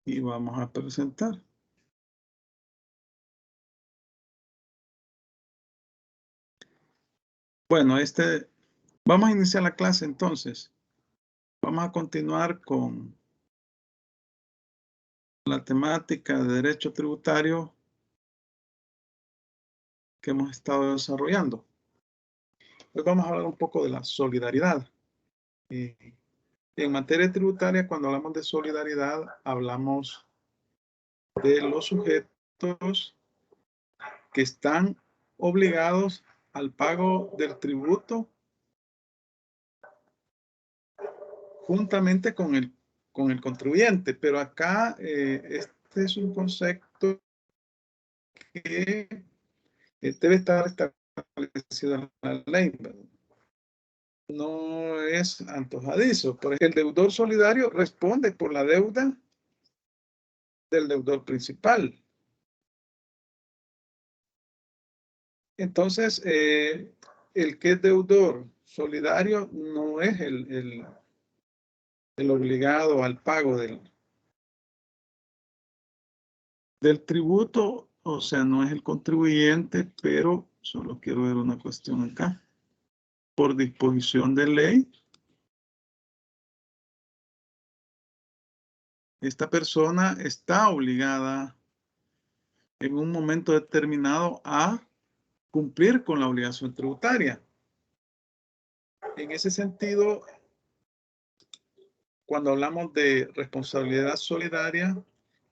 y vamos a presentar. Bueno, vamos a iniciar la clase entonces. Vamos a continuar con la temática de derecho tributario que hemos estado desarrollando. Hoy vamos a hablar un poco de la solidaridad. En materia tributaria, cuando hablamos de solidaridad, hablamos de los sujetos que están obligados al pago del tributo juntamente con el contribuyente. Pero acá este es un concepto que debe estar establecido en la ley. No es antojadizo. Por ejemplo, el deudor solidario responde por la deuda del deudor principal. Entonces, el que es deudor solidario no es el obligado al pago del tributo, o sea, no es el contribuyente, pero solo quiero ver una cuestión acá. Por disposición de ley, esta persona está obligada en un momento determinado a cumplir con la obligación tributaria. En ese sentido, cuando hablamos de responsabilidad solidaria,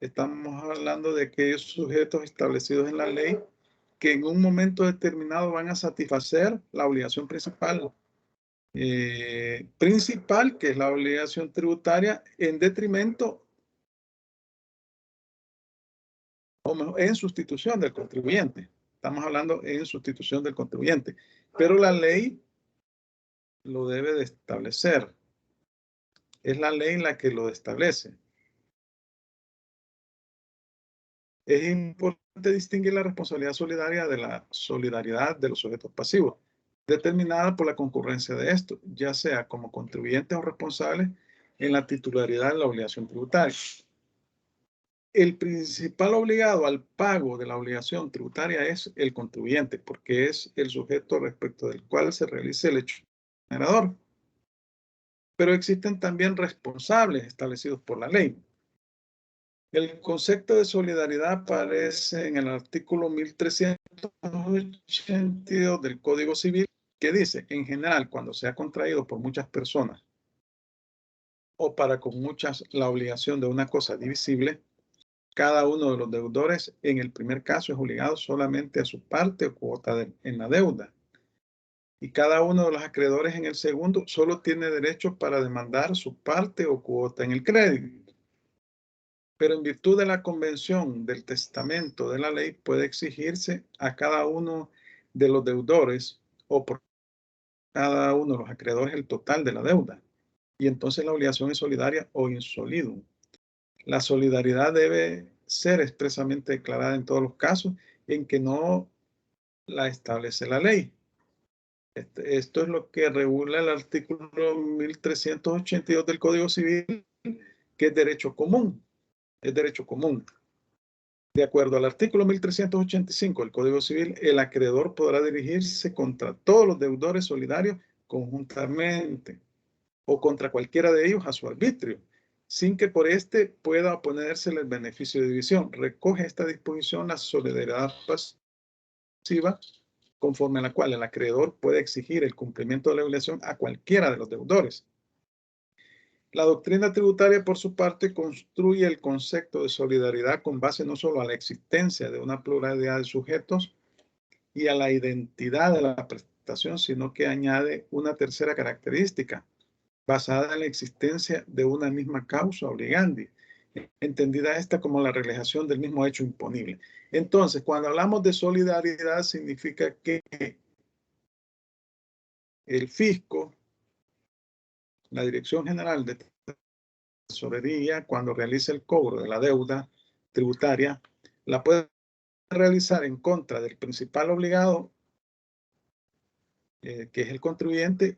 estamos hablando de aquellos sujetos establecidos en la ley que en un momento determinado van a satisfacer la obligación principal, que es la obligación tributaria, en detrimento o en sustitución del contribuyente. Estamos hablando en sustitución del contribuyente, pero la ley lo debe de establecer. Es la ley la que lo establece. Es importante distinguir la responsabilidad solidaria de la solidaridad de los sujetos pasivos, determinada por la concurrencia de esto, ya sea como contribuyentes o responsables en la titularidad de la obligación tributaria. El principal obligado al pago de la obligación tributaria es el contribuyente, porque es el sujeto respecto del cual se realiza el hecho generador. Pero existen también responsables establecidos por la ley. El concepto de solidaridad aparece en el artículo 1382 del Código Civil, que dice, en general, cuando sea contraído por muchas personas o para con muchas la obligación de una cosa divisible, cada uno de los deudores en el primer caso es obligado solamente a su parte o cuota en la deuda. Y cada uno de los acreedores en el segundo solo tiene derecho para demandar su parte o cuota en el crédito. Pero en virtud de la convención del testamento de la ley puede exigirse a cada uno de los deudores o por cada uno de los acreedores el total de la deuda. Y entonces la obligación es solidaria o insolidum. La solidaridad debe ser expresamente declarada en todos los casos en que no la establece la ley. Esto es lo que regula el artículo 1382 del Código Civil, que es derecho común. Es derecho común. De acuerdo al artículo 1385 del Código Civil, el acreedor podrá dirigirse contra todos los deudores solidarios conjuntamente o contra cualquiera de ellos a su arbitrio, sin que por este pueda oponérsele el beneficio de división. Recoge esta disposición la solidaridad pasiva, conforme a la cual el acreedor puede exigir el cumplimiento de la obligación a cualquiera de los deudores. La doctrina tributaria, por su parte, construye el concepto de solidaridad con base no solo a la existencia de una pluralidad de sujetos y a la identidad de la prestación, sino que añade una tercera característica, basada en la existencia de una misma causa obligandi, entendida esta como la realización del mismo hecho imponible. Entonces, cuando hablamos de solidaridad, significa que el fisco, la Dirección General de Tesorería, cuando realiza el cobro de la deuda tributaria, la puede realizar en contra del principal obligado, que es el contribuyente,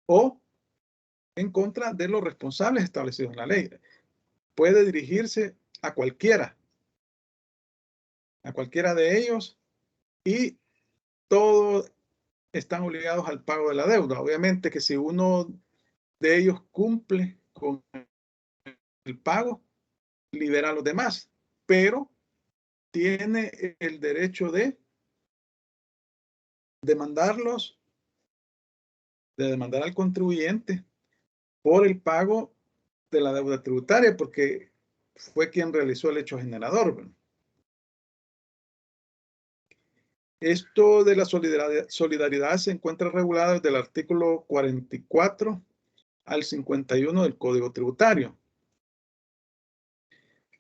o en contra de los responsables establecidos en la ley. Puede dirigirse a cualquiera de ellos, y todos están obligados al pago de la deuda. Obviamente que si uno de ellos cumple con el pago, libera a los demás, pero tiene el derecho de demandarlos, de demandar al contribuyente por el pago de la deuda tributaria, porque fue quien realizó el hecho generador. Esto de la solidaridad se encuentra regulado desde el artículo 44 al 51 del Código Tributario.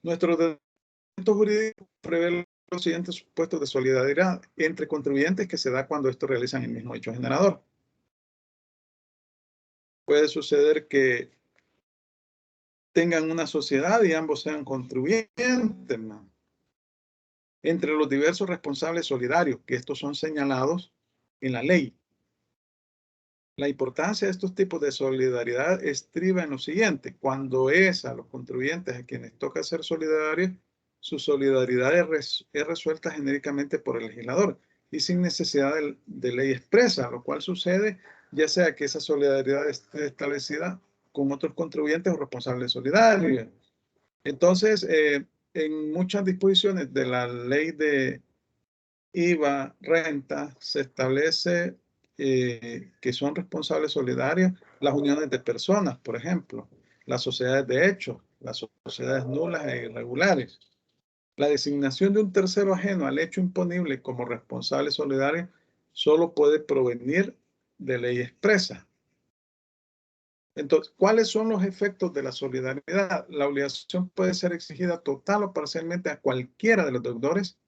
Nuestro ordenamiento jurídico prevé los siguientes supuestos de solidaridad entre contribuyentes que se da cuando estos realizan el mismo hecho generador. Puede suceder que tengan una sociedad y ambos sean contribuyentes, ¿no? Entre los diversos responsables solidarios, que estos son señalados en la ley. La importancia de estos tipos de solidaridad estriba en lo siguiente: cuando es a los contribuyentes a quienes toca ser solidarios, su solidaridad es resuelta genéricamente por el legislador y sin necesidad de ley expresa, lo cual sucede ya sea que esa solidaridad esté establecida con otros contribuyentes o responsables solidarios. Entonces, en muchas disposiciones de la ley de IVA, renta, se establece que son responsables solidarios las uniones de personas, por ejemplo, las sociedades de hecho, las sociedades nulas e irregulares. La designación de un tercero ajeno al hecho imponible como responsable solidario solo puede provenir de ley expresa. Entonces, ¿cuáles son los efectos de la solidaridad? La obligación puede ser exigida total o parcialmente a cualquiera de los deudores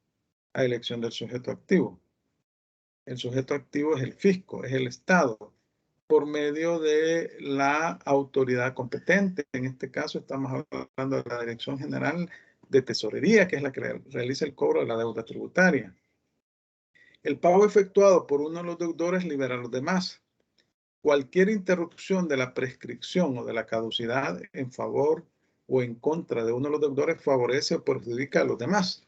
a elección del sujeto activo. El sujeto activo es el fisco, es el Estado, por medio de la autoridad competente. En este caso estamos hablando de la Dirección General de Tesorería, que es la que realiza el cobro de la deuda tributaria. El pago efectuado por uno de los deudores libera a los demás. Cualquier interrupción de la prescripción o de la caducidad en favor o en contra de uno de los deudores favorece o perjudica a los demás.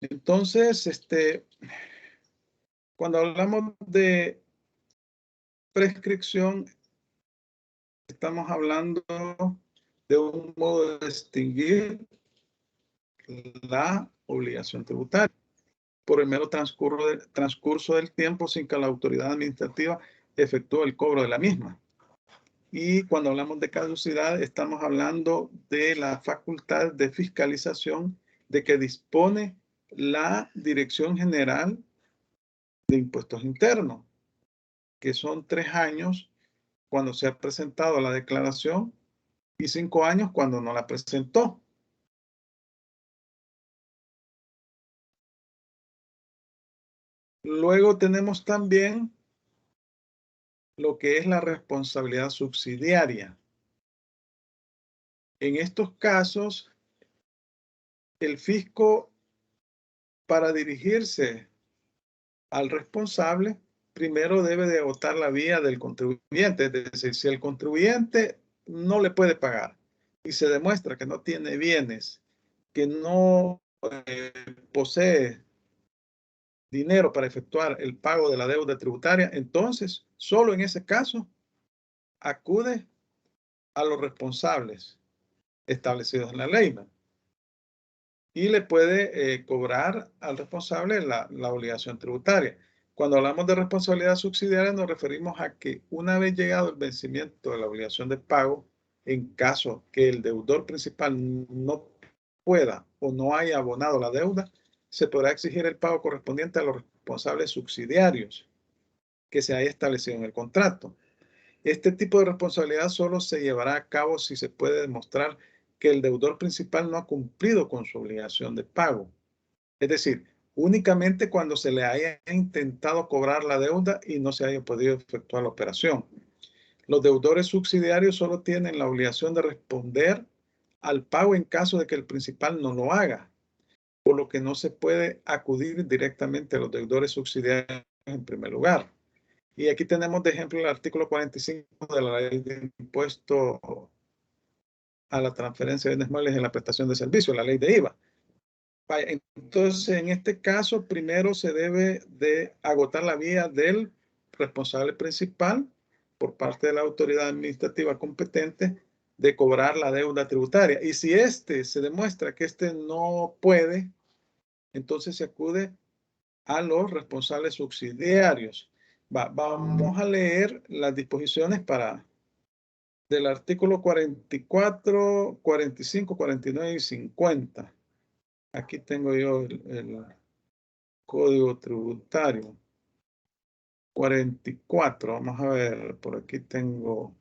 Entonces, cuando hablamos de prescripción, estamos hablando de un modo de distinguir la obligación tributaria por el mero transcurso del tiempo sin que la autoridad administrativa efectúe el cobro de la misma. Y cuando hablamos de caducidad, estamos hablando de la facultad de fiscalización de que dispone la Dirección General de Impuestos Internos, que son 3 años cuando se ha presentado la declaración y 5 años cuando no la presentó. Luego tenemos también lo que es la responsabilidad subsidiaria. En estos casos, el fisco, para dirigirse al responsable, primero debe de agotar la vía del contribuyente. Es decir, si el contribuyente no le puede pagar y se demuestra que no tiene bienes, que no posee dinero para efectuar el pago de la deuda tributaria, entonces, solo en ese caso, acude a los responsables establecidos en la ley, ¿no? Y le puede cobrar al responsable la obligación tributaria. Cuando hablamos de responsabilidad subsidiaria, nos referimos a que una vez llegado el vencimiento de la obligación de pago, en caso que el deudor principal no pueda o no haya abonado la deuda, se podrá exigir el pago correspondiente a los responsables subsidiarios que se haya establecido en el contrato. Este tipo de responsabilidad solo se llevará a cabo si se puede demostrar que el deudor principal no ha cumplido con su obligación de pago. Es decir, únicamente cuando se le haya intentado cobrar la deuda y no se haya podido efectuar la operación. Los deudores subsidiarios solo tienen la obligación de responder al pago en caso de que el principal no lo haga, por lo que no se puede acudir directamente a los deudores subsidiarios en primer lugar. Y aquí tenemos de ejemplo el artículo 45 de la ley de impuesto a la transferencia de bienes muebles en la prestación de servicios, la ley de IVA. Vaya, entonces, en este caso, primero se debe de agotar la vía del responsable principal por parte de la autoridad administrativa competente de cobrar la deuda tributaria. Y si se demuestra que no puede, entonces se acude a los responsables subsidiarios. Vamos a leer las disposiciones del artículo 44, 45, 49 y 50. Aquí tengo yo el Código Tributario. 44, vamos a ver, por aquí tengo.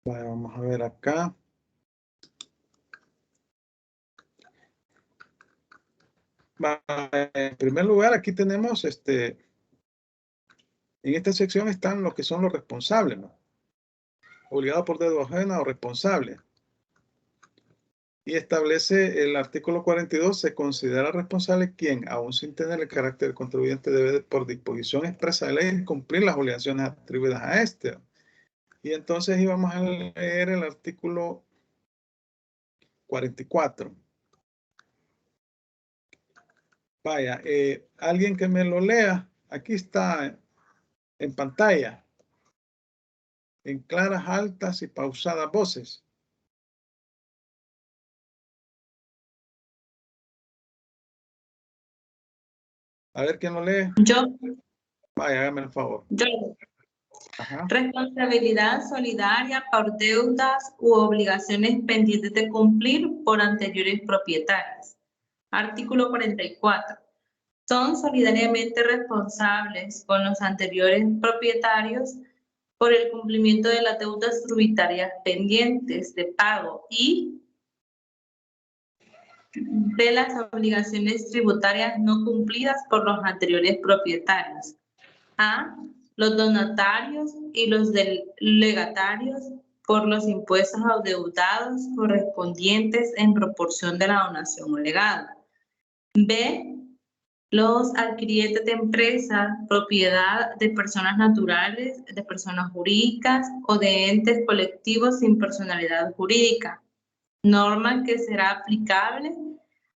Vamos a ver acá. En primer lugar, aquí tenemos en esta sección están lo que son los responsables, ¿no? Obligado por deuda ajena o responsable. Y establece el artículo 42, se considera responsable quien, aún sin tener el carácter de contribuyente, debe por disposición expresa de ley cumplir las obligaciones atribuidas a este. Y entonces íbamos a leer el artículo 44. Vaya, alguien que me lo lea, aquí está en pantalla, en claras, altas y pausadas voces. A ver quién lo lee. Yo. Vaya, hágame el favor. Yo. Ajá. Responsabilidad solidaria por deudas u obligaciones pendientes de cumplir por anteriores propietarios. Artículo 44. Son solidariamente responsables con los anteriores propietarios por el cumplimiento de las deudas tributarias pendientes de pago y de las obligaciones tributarias no cumplidas por los anteriores propietarios. A. Los donatarios y los legatarios por los impuestos adeudados correspondientes en proporción de la donación o legado. B. Los adquirientes de empresas, propiedad de personas naturales, de personas jurídicas o de entes colectivos sin personalidad jurídica. Norma que será aplicable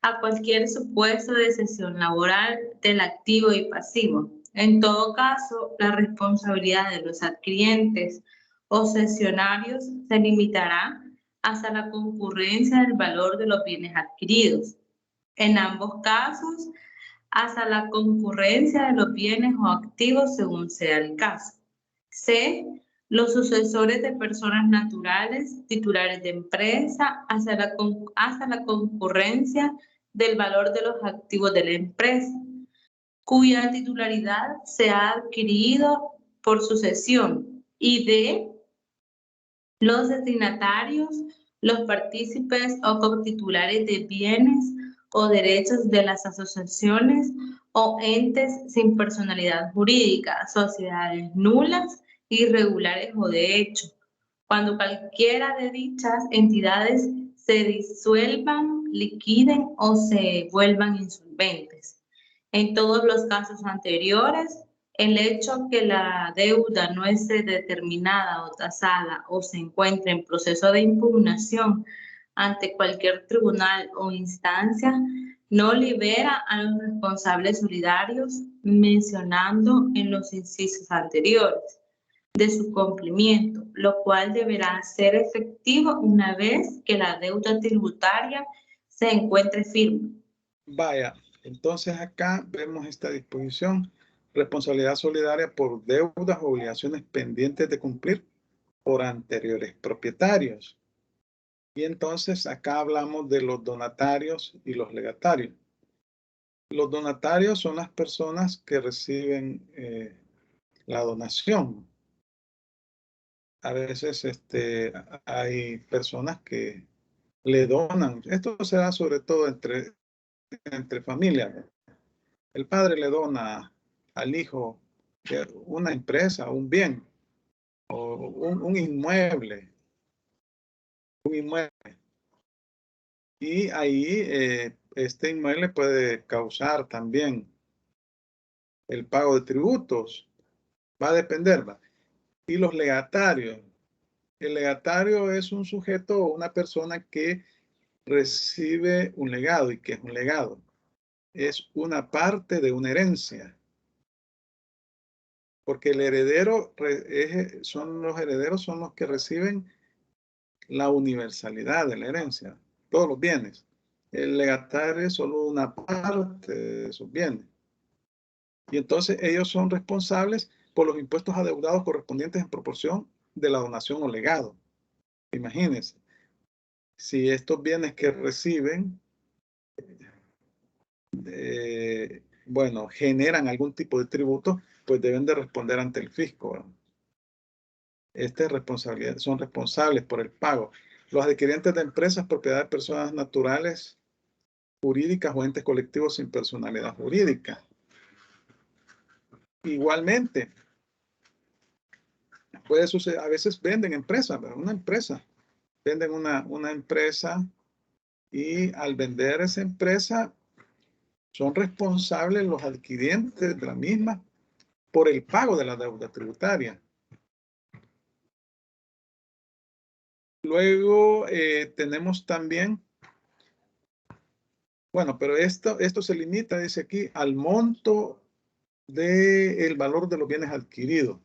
a cualquier supuesto de cesión laboral del activo y pasivo. En todo caso, la responsabilidad de los adquirientes o cesionarios se limitará hasta la concurrencia del valor de los bienes adquiridos. En ambos casos, hasta la concurrencia de los bienes o activos según sea el caso. C. Los sucesores de personas naturales, titulares de empresa, hasta la concurrencia del valor de los activos de la empresa, cuya titularidad se ha adquirido por sucesión. Y D. Los destinatarios, los partícipes o cotitulares de bienes o derechos de las asociaciones o entes sin personalidad jurídica, sociedades nulas, irregulares o de hecho, cuando cualquiera de dichas entidades se disuelvan, liquiden o se vuelvan insolventes. En todos los casos anteriores, el hecho que la deuda no esté determinada o tasada o se encuentre en proceso de impugnación ante cualquier tribunal o instancia no libera a los responsables solidarios mencionando en los incisos anteriores de su cumplimiento, lo cual deberá ser efectivo una vez que la deuda tributaria se encuentre firme. Vaya, entonces acá vemos esta disposición, responsabilidad solidaria por deudas o obligaciones pendientes de cumplir por anteriores propietarios. Y entonces acá hablamos de los donatarios y los legatarios. Los donatarios son las personas que reciben la donación. A veces hay personas que le donan. Esto se da sobre todo entre familias. El padre le dona al hijo una empresa, un bien. o un inmueble. Un inmueble. Y ahí este inmueble puede causar también el pago de tributos. Va a depender. ¿Va? Y los legatarios. El legatario es un sujeto o una persona que recibe un legado. ¿Y qué es un legado? Es una parte de una herencia. Porque el heredero los herederos son los que reciben la universalidad de la herencia, todos los bienes. El legatario es solo una parte de esos bienes. Y entonces ellos son responsables por los impuestos adeudados correspondientes en proporción de la donación o legado. Imagínense, si estos bienes que reciben, bueno, generan algún tipo de tributo, pues deben de responder ante el fisco, ¿no? Son responsables por el pago. Los adquirientes de empresas, propiedad de personas naturales, jurídicas o entes colectivos sin personalidad jurídica. Igualmente, puede suceder, a veces venden empresas, ¿verdad? Una empresa, venden una empresa y al vender esa empresa son responsables los adquirientes de la misma por el pago de la deuda tributaria. Luego tenemos también, bueno, pero esto se limita, dice aquí, al monto del valor de los bienes adquiridos.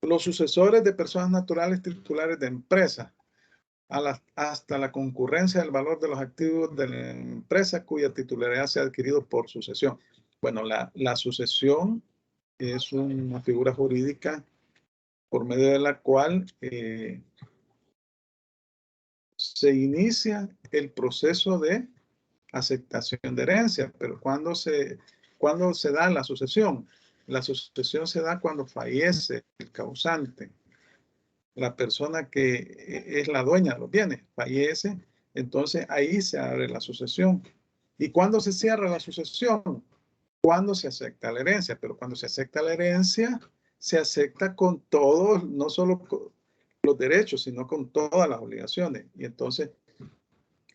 Los sucesores de personas naturales titulares de empresas, hasta la concurrencia del valor de los activos de la empresa cuya titularidad se ha adquirido por sucesión. Bueno, la sucesión es una figura jurídica por medio de la cual se inicia el proceso de aceptación de herencia. Pero ¿cuándo se da la sucesión? La sucesión se da cuando fallece el causante. La persona que es la dueña de los bienes fallece, entonces ahí se abre la sucesión. ¿Y cuándo se cierra la sucesión? Cuando se acepta la herencia, pero cuando se acepta la herencia, se acepta con todos, no solo con los derechos, sino con todas las obligaciones. Y entonces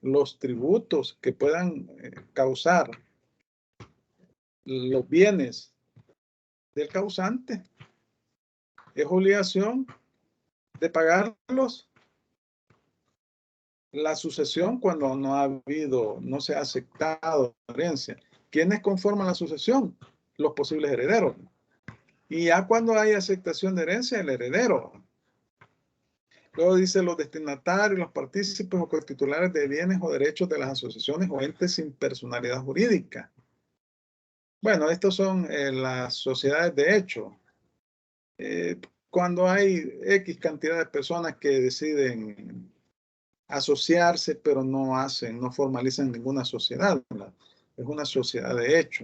los tributos que puedan causar los bienes del causante es obligación de pagarlos. La sucesión cuando no se ha aceptado la herencia. ¿Quiénes conforman la sucesión? Los posibles herederos. Y ya cuando hay aceptación de herencia, el heredero. Luego dice los destinatarios, los partícipes o cotitulares de bienes o derechos de las asociaciones o entes sin personalidad jurídica. Bueno, estos son las sociedades de hecho. Cuando hay X cantidad de personas que deciden asociarse, pero no formalizan ninguna sociedad, ¿verdad? Es una sociedad de hecho.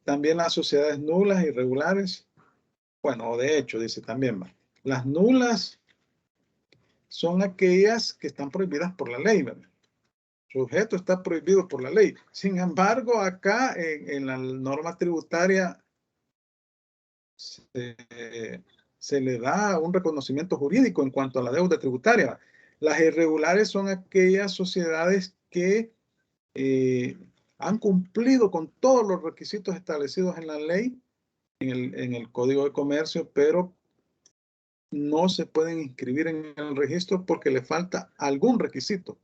También las sociedades nulas, irregulares, bueno, o de hecho, dice también, ¿verdad? Las nulas son aquellas que están prohibidas por la ley, ¿verdad? Su objeto está prohibido por la ley. Sin embargo, acá en la norma tributaria se le da un reconocimiento jurídico en cuanto a la deuda tributaria. Las irregulares son aquellas sociedades que han cumplido con todos los requisitos establecidos en la ley, en el Código de Comercio, pero no se pueden inscribir en el registro porque le falta algún requisito.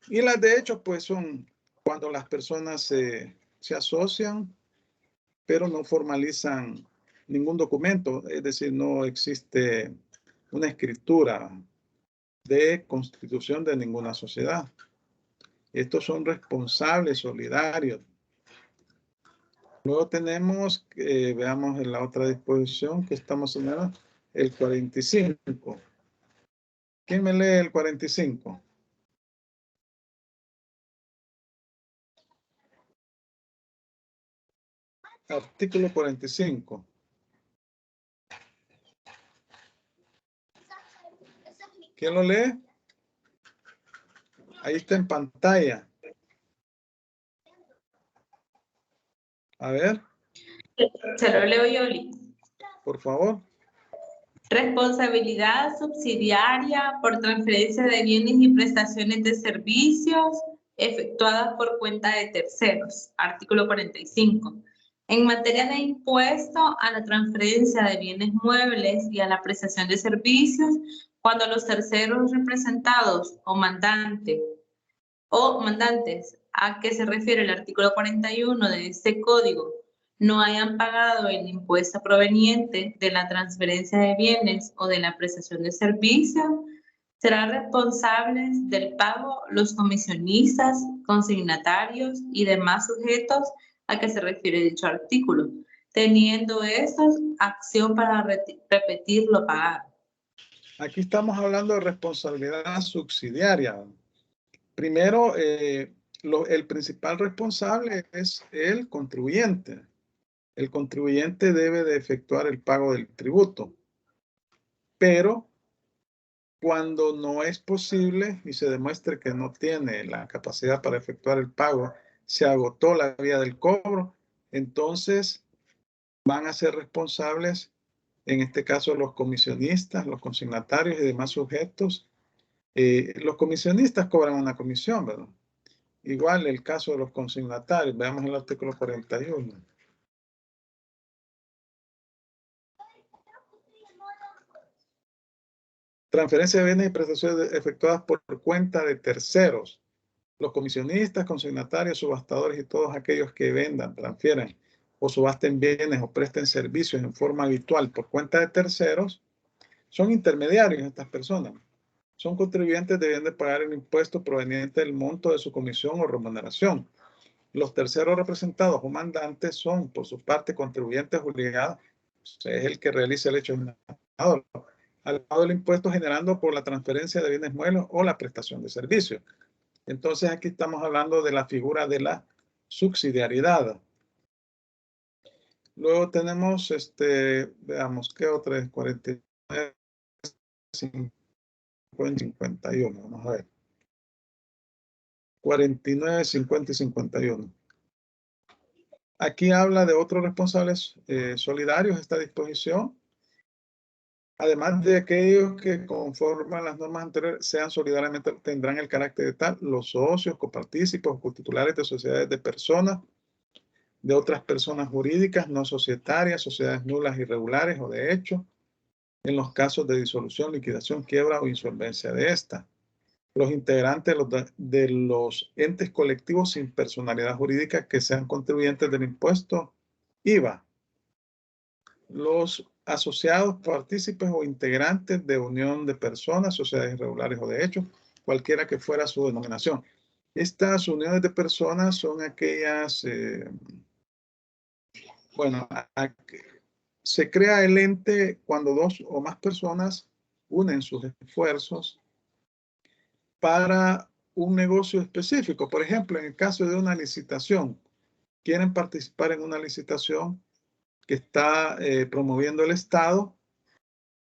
Y las de hecho, pues son cuando las personas se asocian, pero no formalizan ningún documento, es decir, no existe una escritura de constitución de ninguna sociedad. Estos son responsables, solidarios. Luego tenemos, veamos en la otra disposición que estamos señalando, el 45. ¿Quién me lee el 45? Artículo 45. ¿Quién lo lee? Ahí está en pantalla. A ver. Se lo leo yo, Lee. Por favor. Responsabilidad subsidiaria por transferencia de bienes y prestaciones de servicios efectuadas por cuenta de terceros. Artículo 45. En materia de impuesto a la transferencia de bienes muebles y a la prestación de servicios, cuando los terceros representados o mandantes a que se refiere el artículo 41 de este código no hayan pagado el impuesto proveniente de la transferencia de bienes o de la prestación de servicios, serán responsables del pago los comisionistas, consignatarios y demás sujetos a que se refiere dicho artículo, teniendo estos acción para repetir lo pagado. Aquí estamos hablando de responsabilidad subsidiaria. Primero, el principal responsable es el contribuyente. El contribuyente debe de efectuar el pago del tributo. Pero cuando no es posible y se demuestre que no tiene la capacidad para efectuar el pago, se agotó la vía del cobro, entonces van a ser responsables, en este caso, los comisionistas, los consignatarios y demás sujetos. Los comisionistas cobran una comisión, ¿verdad? Igual el caso de los consignatarios. Veamos el artículo 41. Transferencia de bienes y prestaciones efectuadas por cuenta de terceros. Los comisionistas, consignatarios, subastadores y todos aquellos que vendan, transfieran o subasten bienes o presten servicios en forma habitual por cuenta de terceros, son intermediarios estas personas. Son contribuyentes, deben de pagar el impuesto proveniente del monto de su comisión o remuneración. Los terceros representados o mandantes son, por su parte, contribuyentes obligados. Es el que realiza el hecho al pago del impuesto generando por la transferencia de bienes muebles o la prestación de servicios. Entonces, aquí estamos hablando de la figura de la subsidiariedad. Luego tenemos, veamos, ¿qué otra es? 49, 51. Vamos a ver. 49, 50 y 51. Aquí habla de otros responsables solidarios esta disposición. Además de aquellos que conforman las normas anteriores sean solidariamente, tendrán el carácter de tal, los socios, copartícipes o cotitulares de sociedades de personas, de otras personas jurídicas no societarias, sociedades nulas, irregulares o de hecho, en los casos de disolución, liquidación, quiebra o insolvencia de esta. Los integrantes de los entes colectivos sin personalidad jurídica que sean contribuyentes del impuesto IVA. Los asociados, partícipes o integrantes de unión de personas, sociedades irregulares o de hecho, cualquiera que fuera su denominación. Estas uniones de personas son aquellas, se crea el ente cuando dos o más personas unen sus esfuerzos para un negocio específico. Por ejemplo, en el caso de una licitación, quieren participar en una licitación que está promoviendo el Estado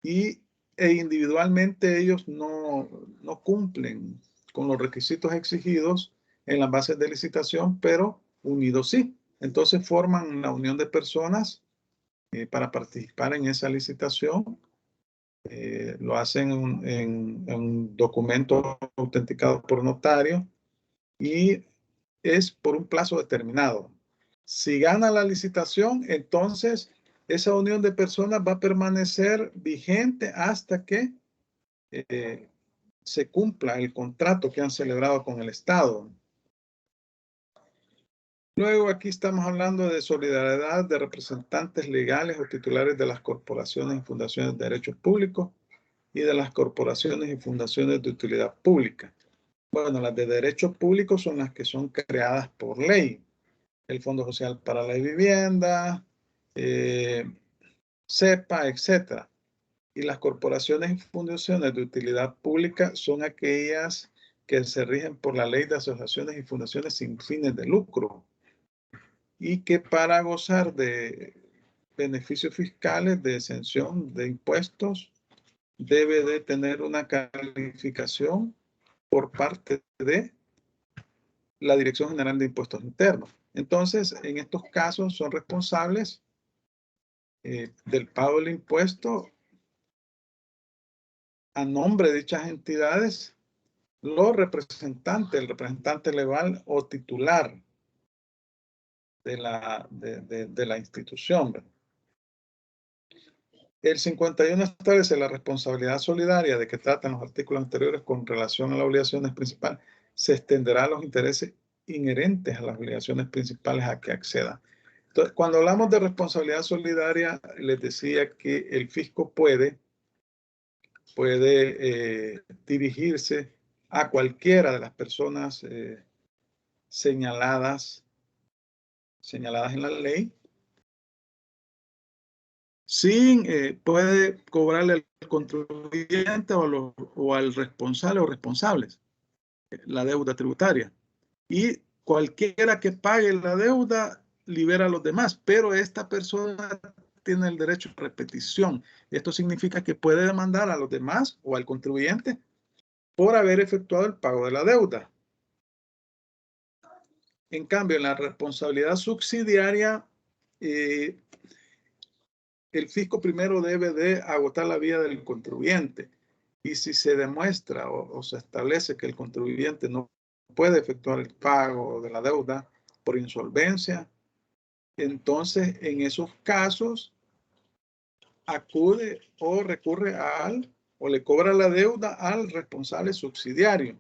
e individualmente ellos no cumplen con los requisitos exigidos en las bases de licitación, pero unidos sí. Entonces forman la unión de personas para participar en esa licitación. Lo hacen en un documento autenticado por notario y es por un plazo determinado. Si gana la licitación, entonces esa unión de personas va a permanecer vigente hasta que se cumpla el contrato que han celebrado con el Estado. Luego aquí estamos hablando de solidaridad de representantes legales o titulares de las corporaciones y fundaciones de derechos públicos y de las corporaciones y fundaciones de utilidad pública. Bueno, las de derechos públicos son las que son creadas por ley. El Fondo Social para la Vivienda, CEPA, etc. Y las corporaciones y fundaciones de utilidad pública son aquellas que se rigen por la Ley de Asociaciones y Fundaciones sin fines de lucro y que para gozar de beneficios fiscales, de exención de impuestos, debe de tener una calificación por parte de la Dirección General de Impuestos Internos. Entonces, en estos casos son responsables del pago del impuesto a nombre de dichas entidades los representantes, el representante legal o titular de la institución. El 51 establece la responsabilidad solidaria de que tratan los artículos anteriores con relación a las obligaciones principales. Se extenderá a los intereses inherentes a las obligaciones principales a que acceda. Entonces, cuando hablamos de responsabilidad solidaria, les decía que el fisco puede dirigirse a cualquiera de las personas señaladas en la ley, puede cobrarle al contribuyente o al responsable o responsables la deuda tributaria. Y cualquiera que pague la deuda libera a los demás, pero esta persona tiene el derecho a repetición. Esto significa que puede demandar a los demás o al contribuyente por haber efectuado el pago de la deuda. En cambio, en la responsabilidad subsidiaria, el fisco primero debe de agotar la vía del contribuyente. Y si se demuestra o se establece que el contribuyente no puede efectuar el pago de la deuda por insolvencia, entonces en esos casos acude o recurre o le cobra la deuda al responsable subsidiario.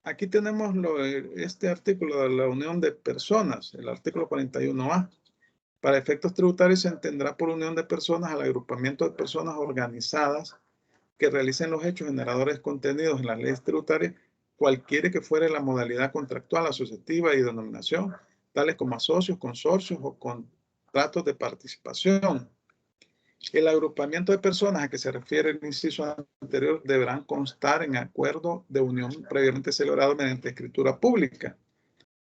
Aquí tenemos este artículo de la unión de personas, el artículo 41A. Para efectos tributarios se entenderá por unión de personas al agrupamiento de personas organizadas que realicen los hechos generadores contenidos en las leyes tributarias, cualquiera que fuere la modalidad contractual, asociativa y denominación, tales como asocios, consorcios o contratos de participación. El agrupamiento de personas a que se refiere el inciso anterior deberán constar en acuerdo de unión previamente celebrado mediante escritura pública,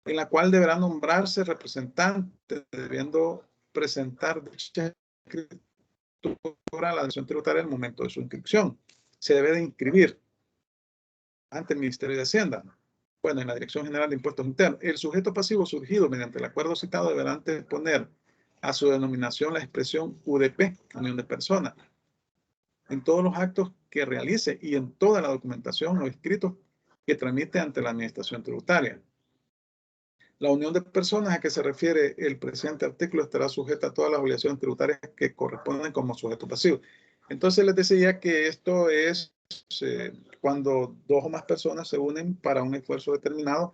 en la cual deberá nombrarse representante, debiendo presentar dicha escritura a la dirección tributaria al momento de su inscripción. Se debe de inscribir ante el Ministerio de Hacienda, bueno, en la Dirección General de Impuestos Internos. El sujeto pasivo surgido mediante el acuerdo citado deberá antes poner a su denominación la expresión UDP, Unión de Personas, en todos los actos que realice y en toda la documentación o escritos que tramite ante la Administración Tributaria. La unión de personas a que se refiere el presente artículo estará sujeta a todas las obligaciones tributarias que corresponden como sujeto pasivo. Entonces les decía que esto es cuando dos o más personas se unen para un esfuerzo determinado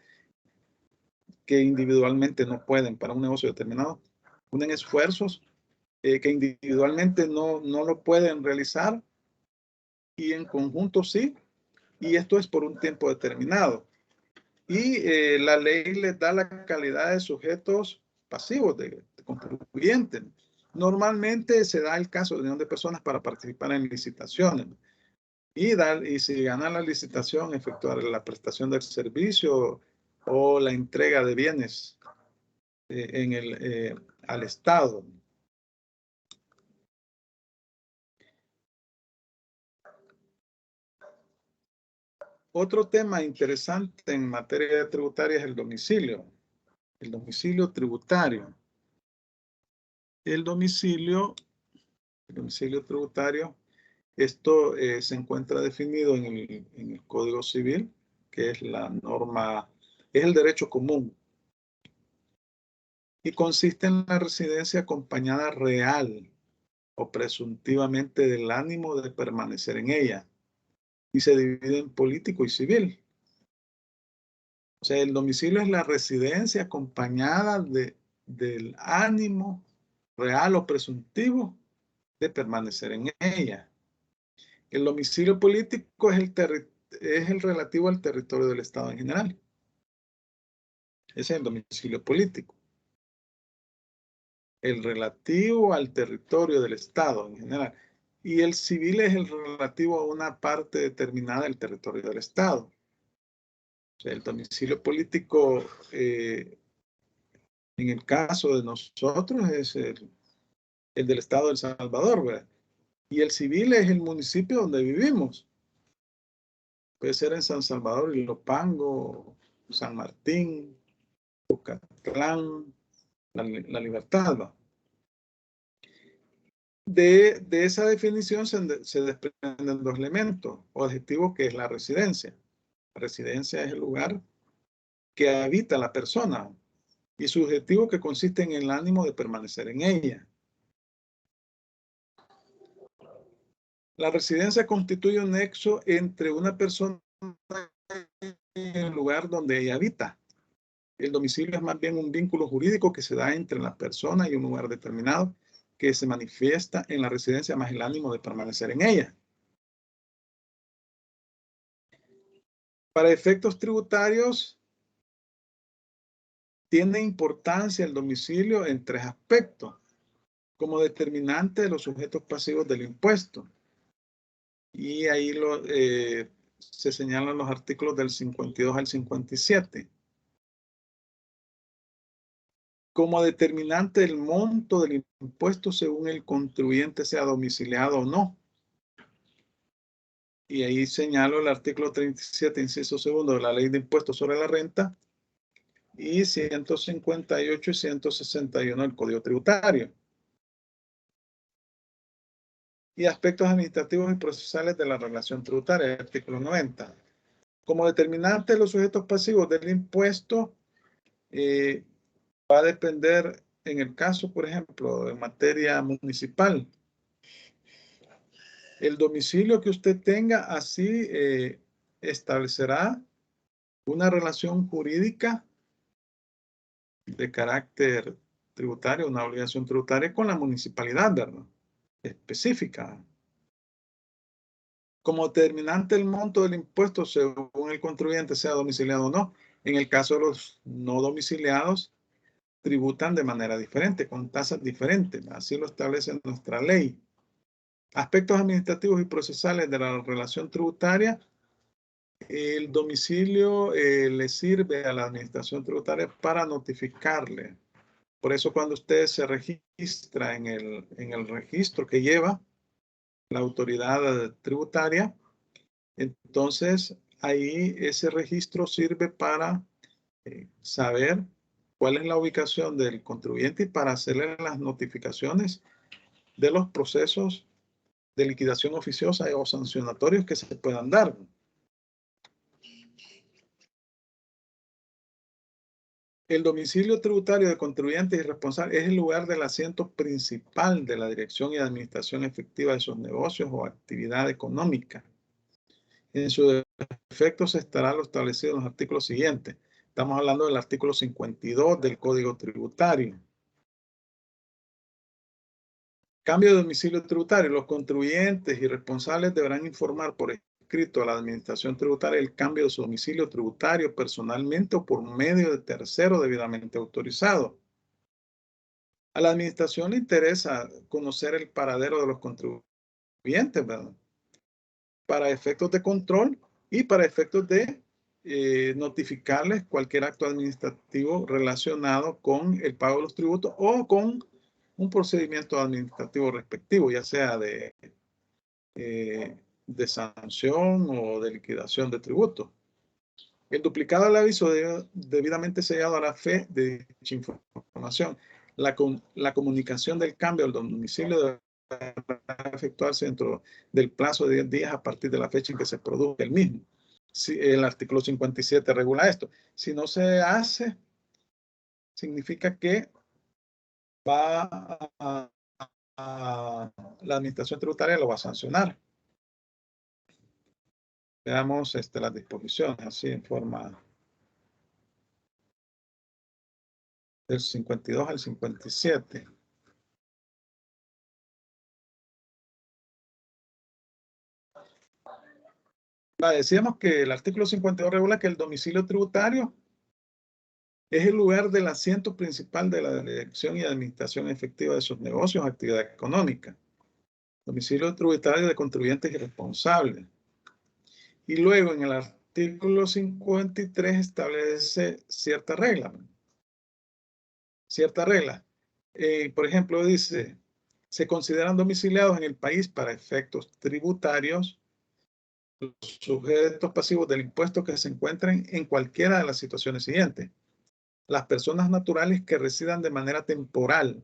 que individualmente no pueden, para un negocio determinado, unen esfuerzos que individualmente no lo pueden realizar y en conjunto sí, y esto es por un tiempo determinado. Y la ley les da la calidad de sujetos pasivos, de contribuyentes. Normalmente se da el caso de unión de personas para participar en licitaciones. Y si gana la licitación, efectuar la prestación del servicio o la entrega de bienes al Estado. Otro tema interesante en materia tributaria es el domicilio tributario. El domicilio tributario, esto se encuentra definido en el Código Civil, que es la norma, es el derecho común, y consiste en la residencia acompañada real o presuntivamente del ánimo de permanecer en ella, y se divide en político y civil. O sea, el domicilio es la residencia acompañada del ánimo real o presuntivo de permanecer en ella. El domicilio político es el relativo al territorio del Estado en general. Ese es el domicilio político. El relativo al territorio del Estado en general. Y el civil es el relativo a una parte determinada del territorio del Estado. O sea, el domicilio político, en el caso de nosotros, es el del Estado de El Salvador, ¿verdad? Y el civil es el municipio donde vivimos. Puede ser en San Salvador, Ilopango, San Martín, Ocatlán, la Libertad, ¿va? De esa definición se desprenden dos elementos. Objetivo, que es la residencia. La residencia es el lugar que habita la persona. Y subjetivo, que consiste en el ánimo de permanecer en ella. La residencia constituye un nexo entre una persona y el lugar donde ella habita. El domicilio es más bien un vínculo jurídico que se da entre la persona y un lugar determinado, que se manifiesta en la residencia más el ánimo de permanecer en ella. Para efectos tributarios, tiene importancia el domicilio en tres aspectos, como determinante de los sujetos pasivos del impuesto. Y ahí se señalan los artículos del 52 al 57. Como determinante del monto del impuesto según el contribuyente sea domiciliado o no. Y ahí señalo el artículo 37, inciso segundo de la Ley de Impuestos sobre la Renta y 158 y 161 del Código Tributario. Y aspectos administrativos y procesales de la relación tributaria, artículo 90. Como determinante de los sujetos pasivos del impuesto, va a depender, en el caso, por ejemplo, en materia municipal, el domicilio que usted tenga, así establecerá una relación jurídica de carácter tributario, una obligación tributaria con la municipalidad, ¿verdad? Específica. Como determinante el monto del impuesto según el contribuyente sea domiciliado o no. En el caso de los no domiciliados, tributan de manera diferente, con tasas diferentes. Así lo establece nuestra ley. Aspectos administrativos y procesales de la relación tributaria. El domicilio le sirve a la administración tributaria para notificarle. Por eso cuando usted se registra en el registro que lleva la autoridad tributaria, entonces ahí ese registro sirve para saber cuál es la ubicación del contribuyente y para hacerle las notificaciones de los procesos de liquidación oficiosa o sancionatorios que se puedan dar. El domicilio tributario de contribuyentes y responsables es el lugar del asiento principal de la dirección y administración efectiva de sus negocios o actividad económica. En su efecto se estará lo establecido en los artículos siguientes. Estamos hablando del artículo 52 del Código Tributario. Cambio de domicilio tributario. Los contribuyentes y responsables deberán informar por escrito a la administración tributaria el cambio de su domicilio tributario personalmente o por medio de tercero debidamente autorizado. A la administración le interesa conocer el paradero de los contribuyentes, ¿verdad? Para efectos de control y para efectos de notificarles cualquier acto administrativo relacionado con el pago de los tributos o con un procedimiento administrativo respectivo, ya sea de sanción o de liquidación de tributos. El duplicado del aviso debidamente sellado a la fe de dicha información. La comunicación del cambio del domicilio debe efectuarse dentro del plazo de 10 días a partir de la fecha en que se produzca el mismo. Si el artículo 57 regula esto. Si no se hace, significa que va la administración tributaria lo va a sancionar. Veamos las disposiciones así en forma del 52 al 57. Decíamos que el artículo 52 regula que el domicilio tributario es el lugar del asiento principal de la dirección y administración efectiva de sus negocios o actividad económica. Domicilio tributario de contribuyentes y responsables. Y luego en el artículo 53 establece cierta regla. Por ejemplo, dice, se consideran domiciliados en el país para efectos tributarios los sujetos pasivos del impuesto que se encuentren en cualquiera de las situaciones siguientes. Las personas naturales que residan de manera temporal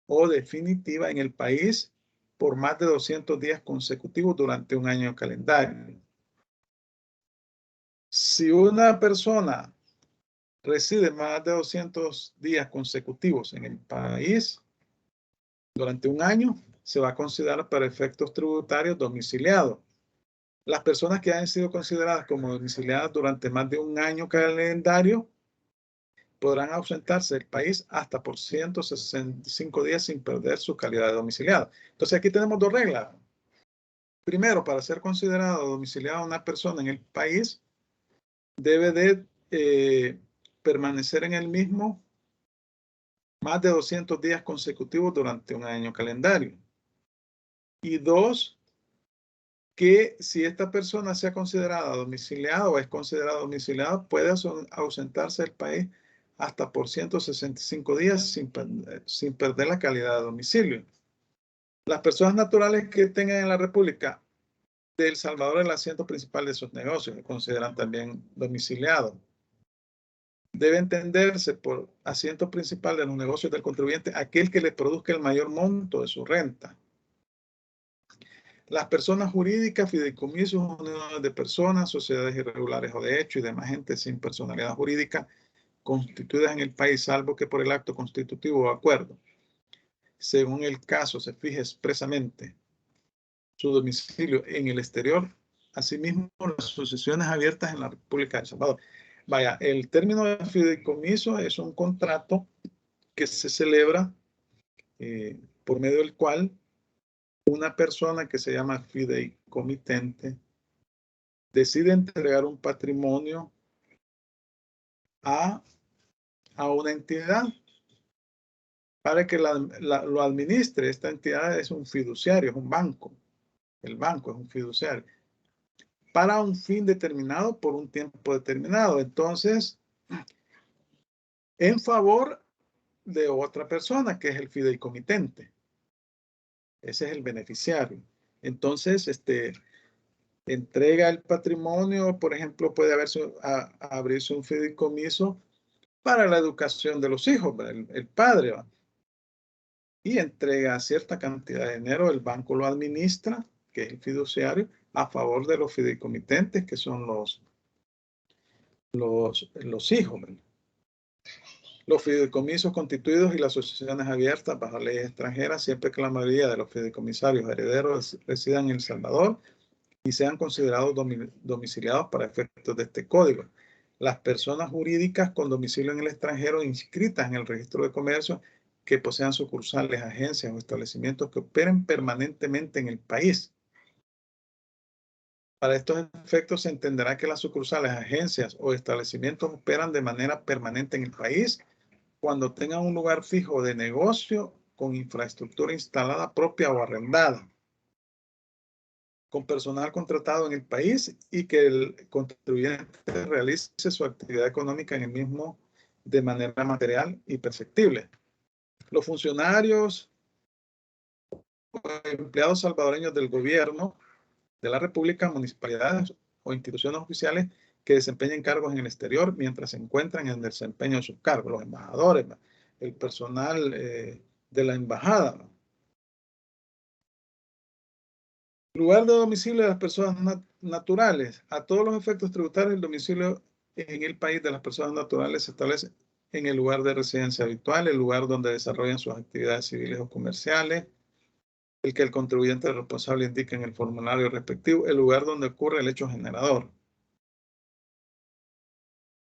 o definitiva en el país por más de 200 días consecutivos durante un año calendario. Si una persona reside más de 200 días consecutivos en el país durante un año, se va a considerar para efectos tributarios domiciliado. Las personas que han sido consideradas como domiciliadas durante más de un año calendario podrán ausentarse del país hasta por 165 días sin perder su calidad de domiciliado. Entonces aquí tenemos dos reglas. Primero, para ser considerado domiciliado una persona en el país, debe de permanecer en el mismo más de 200 días consecutivos durante un año calendario. Y dos, que si esta persona sea considerada domiciliada o es considerado domiciliado, puede ausentarse del país hasta por 165 días sin perder la calidad de domicilio. Las personas naturales que tengan en la República de El Salvador el asiento principal de sus negocios, se consideran también domiciliados. Debe entenderse por asiento principal de los negocios del contribuyente aquel que le produzca el mayor monto de su renta. Las personas jurídicas, fideicomisos, uniones de personas, sociedades irregulares o de hecho y demás gente sin personalidad jurídica constituidas en el país, salvo que por el acto constitutivo o acuerdo, según el caso se fije expresamente su domicilio en el exterior, asimismo las sucesiones abiertas en la República de El Salvador. Vaya, el término de fideicomiso es un contrato que se celebra por medio del cual una persona que se llama fideicomitente decide entregar un patrimonio a una entidad para que lo administre. Esta entidad es un fiduciario, es un banco. El banco es un fiduciario. Para un fin determinado por un tiempo determinado. Entonces, en favor de otra persona, que es el fideicomitente. Ese es el beneficiario. Entonces, entrega el patrimonio, por ejemplo, puede abrirse un fideicomiso para la educación de los hijos, el padre, ¿va? Y entrega cierta cantidad de dinero, el banco lo administra, que es el fiduciario, a favor de los fideicomitentes, que son los hijos, ¿verdad? Los fideicomisos constituidos y las asociaciones abiertas bajo leyes extranjeras, siempre que la mayoría de los fideicomisarios herederos residan en El Salvador y sean considerados domiciliados para efectos de este código. Las personas jurídicas con domicilio en el extranjero inscritas en el registro de comercio que posean sucursales, agencias o establecimientos que operen permanentemente en el país. Para estos efectos se entenderá que las sucursales, agencias o establecimientos operan de manera permanente en el país cuando tengan un lugar fijo de negocio con infraestructura instalada propia o arrendada, con personal contratado en el país y que el contribuyente realice su actividad económica en el mismo de manera material y perceptible. Los funcionarios o empleados salvadoreños del gobierno de la República, municipalidades o instituciones oficiales que desempeñen cargos en el exterior mientras se encuentran en el desempeño de sus cargos, los embajadores, el personal de la embajada. Lugar de domicilio de las personas naturales. A todos los efectos tributarios, el domicilio en el país de las personas naturales se establece en el lugar de residencia habitual, el lugar donde desarrollan sus actividades civiles o comerciales, el que el contribuyente responsable indique en el formulario respectivo, el lugar donde ocurre el hecho generador.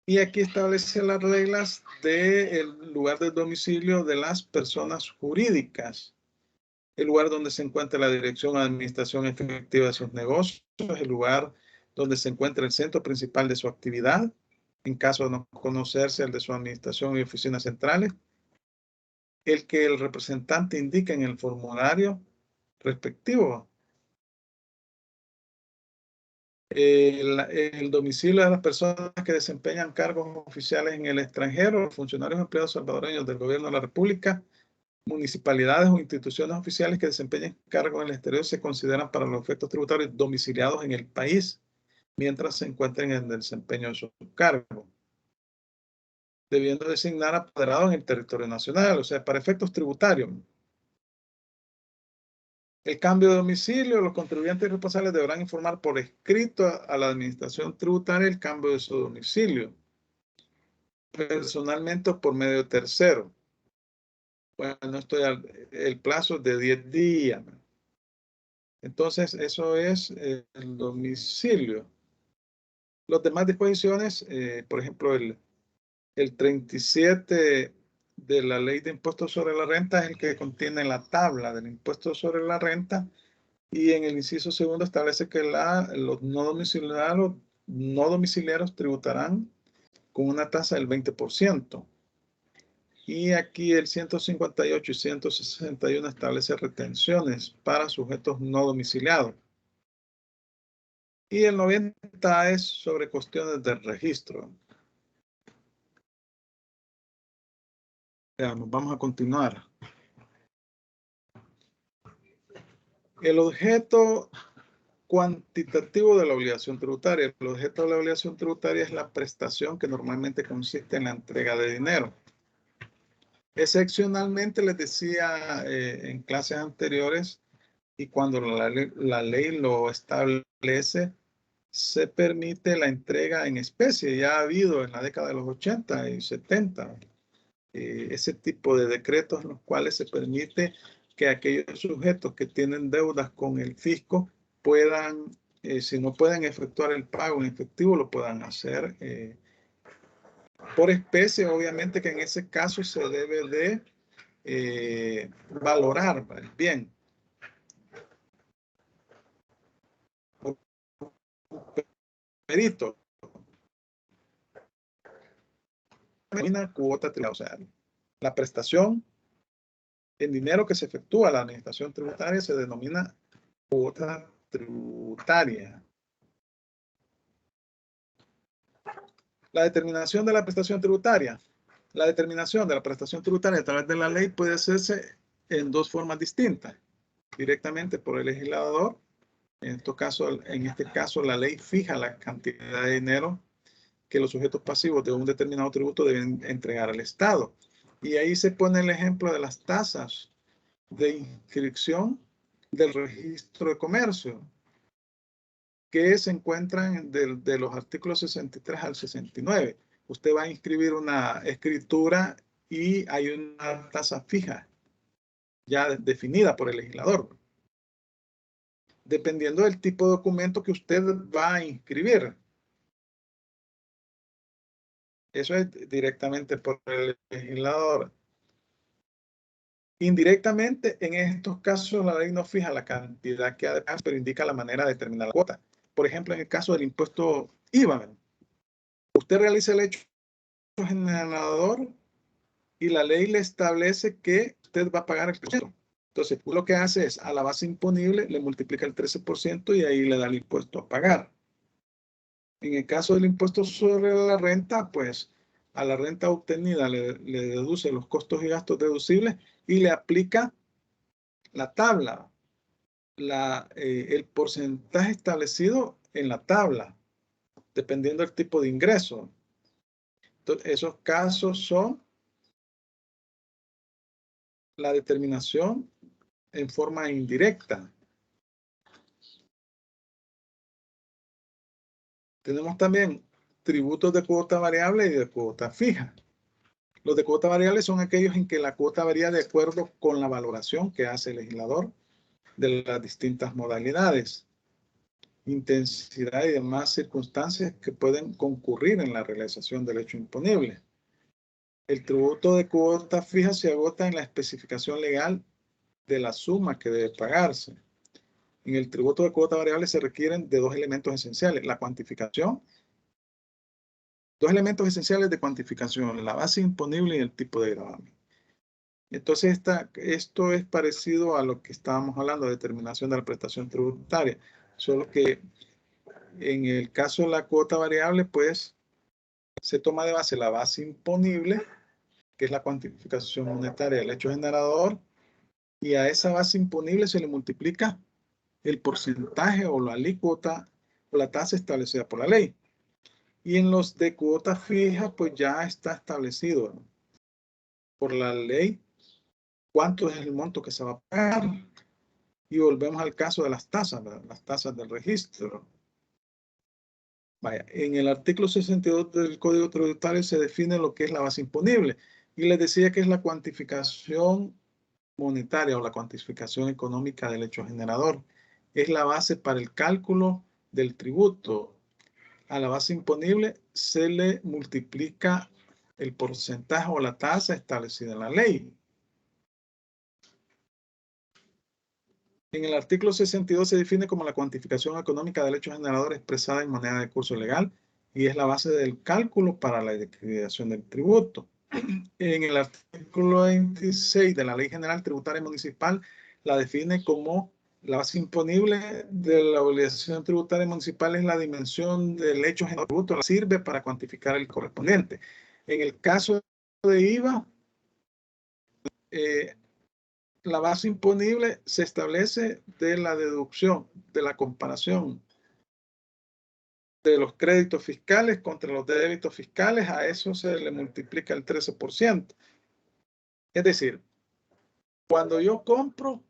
Y aquí establece las reglas del lugar de domicilio de las personas jurídicas. El lugar donde se encuentra la dirección o administración efectiva de sus negocios, el lugar donde se encuentra el centro principal de su actividad, en caso de no conocerse el de su administración y oficinas centrales, el que el representante indique en el formulario respectivo. El domicilio de las personas que desempeñan cargos oficiales en el extranjero, los funcionarios empleados salvadoreños del gobierno de la República, municipalidades o instituciones oficiales que desempeñen cargos en el exterior se consideran para los efectos tributarios domiciliados en el país mientras se encuentren en el desempeño de su cargo, debiendo designar apoderado en el territorio nacional, o sea, para efectos tributarios. El cambio de domicilio, los contribuyentes responsables deberán informar por escrito a la administración tributaria el cambio de su domicilio, personalmente o por medio de tercero. Bueno, el plazo es de 10 días. Entonces, eso es el domicilio. Las demás disposiciones, por ejemplo, el 37 de la Ley de Impuestos sobre la Renta es el que contiene la tabla del impuesto sobre la renta, y en el inciso segundo establece que los no domiciliarios tributarán con una tasa del 20%. Y aquí el 158 y 161 establece retenciones para sujetos no domiciliados. Y el 90 es sobre cuestiones del registro. Veamos, vamos a continuar. El objeto cuantitativo de la obligación tributaria. El objeto de la obligación tributaria es la prestación que normalmente consiste en la entrega de dinero. Excepcionalmente, les decía en clases anteriores, y cuando la ley lo establece, se permite la entrega en especie. Ya ha habido en la década de los 80 y 70 ese tipo de decretos en los cuales se permite que aquellos sujetos que tienen deudas con el fisco puedan, si no pueden efectuar el pago en efectivo, lo puedan hacer por especie. Obviamente que en ese caso se debe de valorar bien. Perito. Una cuota tributaria, o sea, la prestación en dinero que se efectúa a la administración tributaria se denomina cuota tributaria. La determinación de la prestación tributaria. La determinación de la prestación tributaria a través de la ley puede hacerse en dos formas distintas. Directamente por el legislador. En este caso, la ley fija la cantidad de dinero que los sujetos pasivos de un determinado tributo deben entregar al Estado. Y ahí se pone el ejemplo de las tasas de inscripción del registro de comercio, que se encuentran de los artículos 63 al 69. Usted va a inscribir una escritura y hay una tasa fija ya definida por el legislador, dependiendo del tipo de documento que usted va a inscribir. Eso es directamente por el legislador. Indirectamente, en estos casos, la ley no fija la cantidad que ha de pagar, pero indica la manera de determinar la cuota. Por ejemplo, en el caso del impuesto IVA, usted realiza el hecho generador y la ley le establece que usted va a pagar el 3%. Entonces, lo que hace es, a la base imponible, le multiplica el 13% y ahí le da el impuesto a pagar. En el caso del impuesto sobre la renta, pues a la renta obtenida le deduce los costos y gastos deducibles y le aplica la tabla, el porcentaje establecido en la tabla, dependiendo del tipo de ingreso. Entonces, esos casos son la determinación en forma indirecta. Tenemos también tributos de cuota variable y de cuota fija. Los de cuota variable son aquellos en que la cuota varía de acuerdo con la valoración que hace el legislador de las distintas modalidades, intensidad y demás circunstancias que pueden concurrir en la realización del hecho imponible. El tributo de cuota fija se agota en la especificación legal de la suma que debe pagarse. En el tributo de cuota variable se requieren de dos elementos esenciales: la cuantificación. Dos elementos esenciales de cuantificación: la base imponible y el tipo de gravamen. Entonces, esto es parecido a lo que estábamos hablando de determinación de la prestación tributaria, solo que en el caso de la cuota variable, pues se toma de base la base imponible, que es la cuantificación monetaria del hecho generador, y a esa base imponible se le multiplica el porcentaje o la alícuota o la tasa establecida por la ley. Y en los de cuota fija, pues ya está establecido por la ley cuánto es el monto que se va a pagar. Y volvemos al caso de las tasas, ¿verdad? Las tasas del registro. Vaya, en el artículo 62 del Código Tributario se define lo que es la base imponible. Y les decía que es la cuantificación monetaria o la cuantificación económica del hecho generador. Es la base para el cálculo del tributo. A la base imponible se le multiplica el porcentaje o la tasa establecida en la ley. En el artículo 62 se define como la cuantificación económica del hecho generador expresada en moneda de curso legal y es la base del cálculo para la liquidación del tributo. En el artículo 26 de la Ley General Tributaria Municipal la define como la base imponible de la obligación tributaria municipal es la dimensión del hecho generador del tributo, sirve para cuantificar el correspondiente. En el caso de IVA, la base imponible se establece de la deducción, de la comparación de los créditos fiscales contra los débitos fiscales. A eso se le multiplica el 13%. Es decir, cuando yo compro,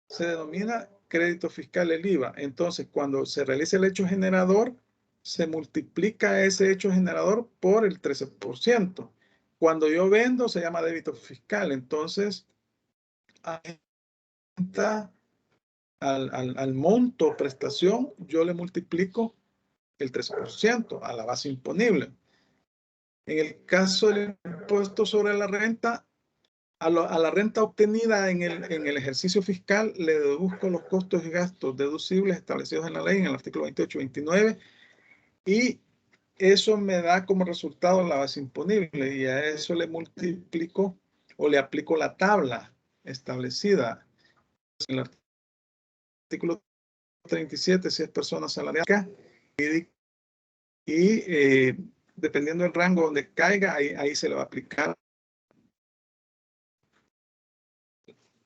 se denomina crédito fiscal el IVA. Entonces, cuando se realiza el hecho generador, se multiplica ese hecho generador por el 13%. Cuando yo vendo, se llama débito fiscal. Entonces, ahí está al monto prestación, yo le multiplico el 13% a la base imponible. En el caso del impuesto sobre la renta, a la renta obtenida en el ejercicio fiscal le deduzco los costos y gastos deducibles establecidos en la ley en el artículo 28 y 29 y eso me da como resultado la base imponible y a eso le multiplico o le aplico la tabla establecida en el artículo 37 si es persona asalariada y dependiendo del rango donde caiga, ahí se le va a aplicar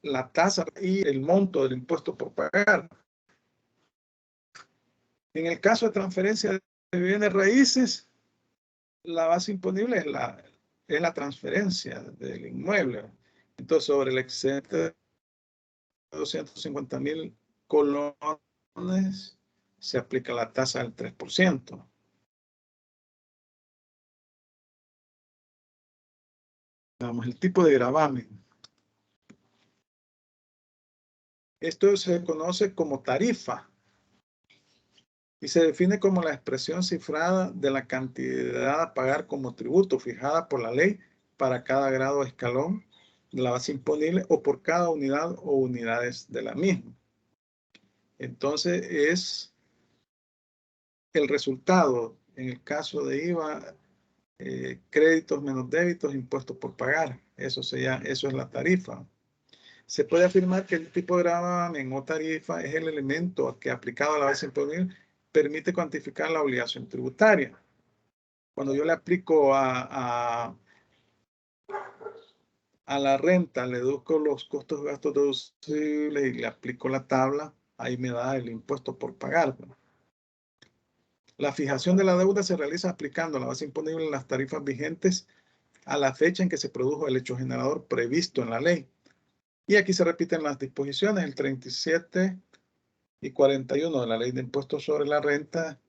la tasa y el monto del impuesto por pagar. En el caso de transferencia de bienes raíces, la base imponible es la transferencia del inmueble. Entonces, sobre el excedente de 250,000 colones, se aplica la tasa del 3%. Vamos, el tipo de gravamen. Esto se conoce como tarifa y se define como la expresión cifrada de la cantidad a pagar como tributo fijada por la ley para cada grado o escalón de la base imponible o por cada unidad o unidades de la misma. Entonces es el resultado, en el caso de IVA, créditos menos débitos, impuestos por pagar. Eso es la tarifa. Se puede afirmar que el tipo de gravamen o tarifa es el elemento que aplicado a la base imponible permite cuantificar la obligación tributaria. Cuando yo le aplico a la renta, le deduzco los costos y gastos deducibles y le aplico la tabla, ahí me da el impuesto por pagar. La fijación de la deuda se realiza aplicando la base imponible en las tarifas vigentes a la fecha en que se produjo el hecho generador previsto en la ley. Y aquí se repiten las disposiciones, el 37 y 41 de la Ley de Impuestos sobre la Renta,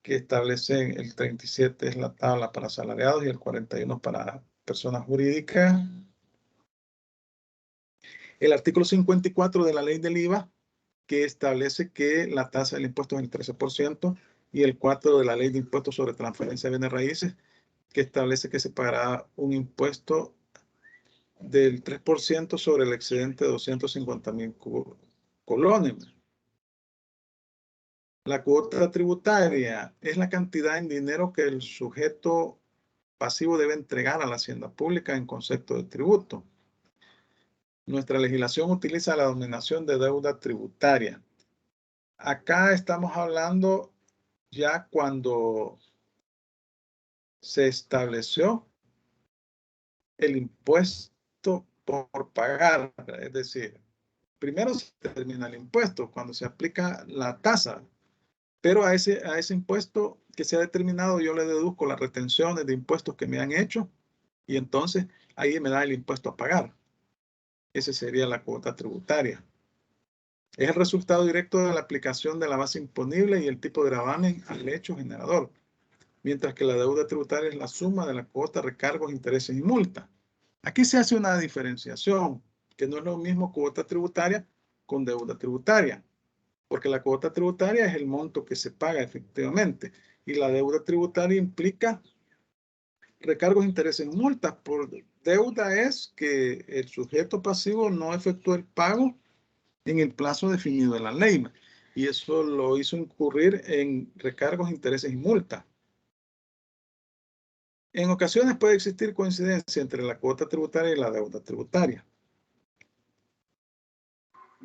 que establecen el 37 es la tabla para asalariados y el 41 para personas jurídicas. El artículo 54 de la Ley del IVA, que establece que la tasa del impuesto es el 13%, y el 4 de la Ley de Impuestos sobre Transferencia de Bienes Raíces, que establece que se pagará un impuesto del 3% sobre el excedente de 250,000 colones. La cuota tributaria es la cantidad en dinero que el sujeto pasivo debe entregar a la hacienda pública en concepto de tributo. Nuestra legislación utiliza la denominación de deuda tributaria. Acá estamos hablando ya cuando se estableció el impuesto por pagar, es decir, primero se determina el impuesto cuando se aplica la tasa, pero a ese impuesto que se ha determinado yo le deduzco las retenciones de impuestos que me han hecho y entonces ahí me da el impuesto a pagar. Esa sería la cuota tributaria. Es el resultado directo de la aplicación de la base imponible y el tipo de gravamen al hecho generador, mientras que la deuda tributaria es la suma de la cuota, recargos, intereses y multas. Aquí se hace una diferenciación, que no es lo mismo cuota tributaria con deuda tributaria, porque la cuota tributaria es el monto que se paga efectivamente y la deuda tributaria implica recargos, intereses y multas. Por deuda es que el sujeto pasivo no efectuó el pago en el plazo definido de la ley y eso lo hizo incurrir en recargos, intereses y multas. En ocasiones puede existir coincidencia entre la cuota tributaria y la deuda tributaria.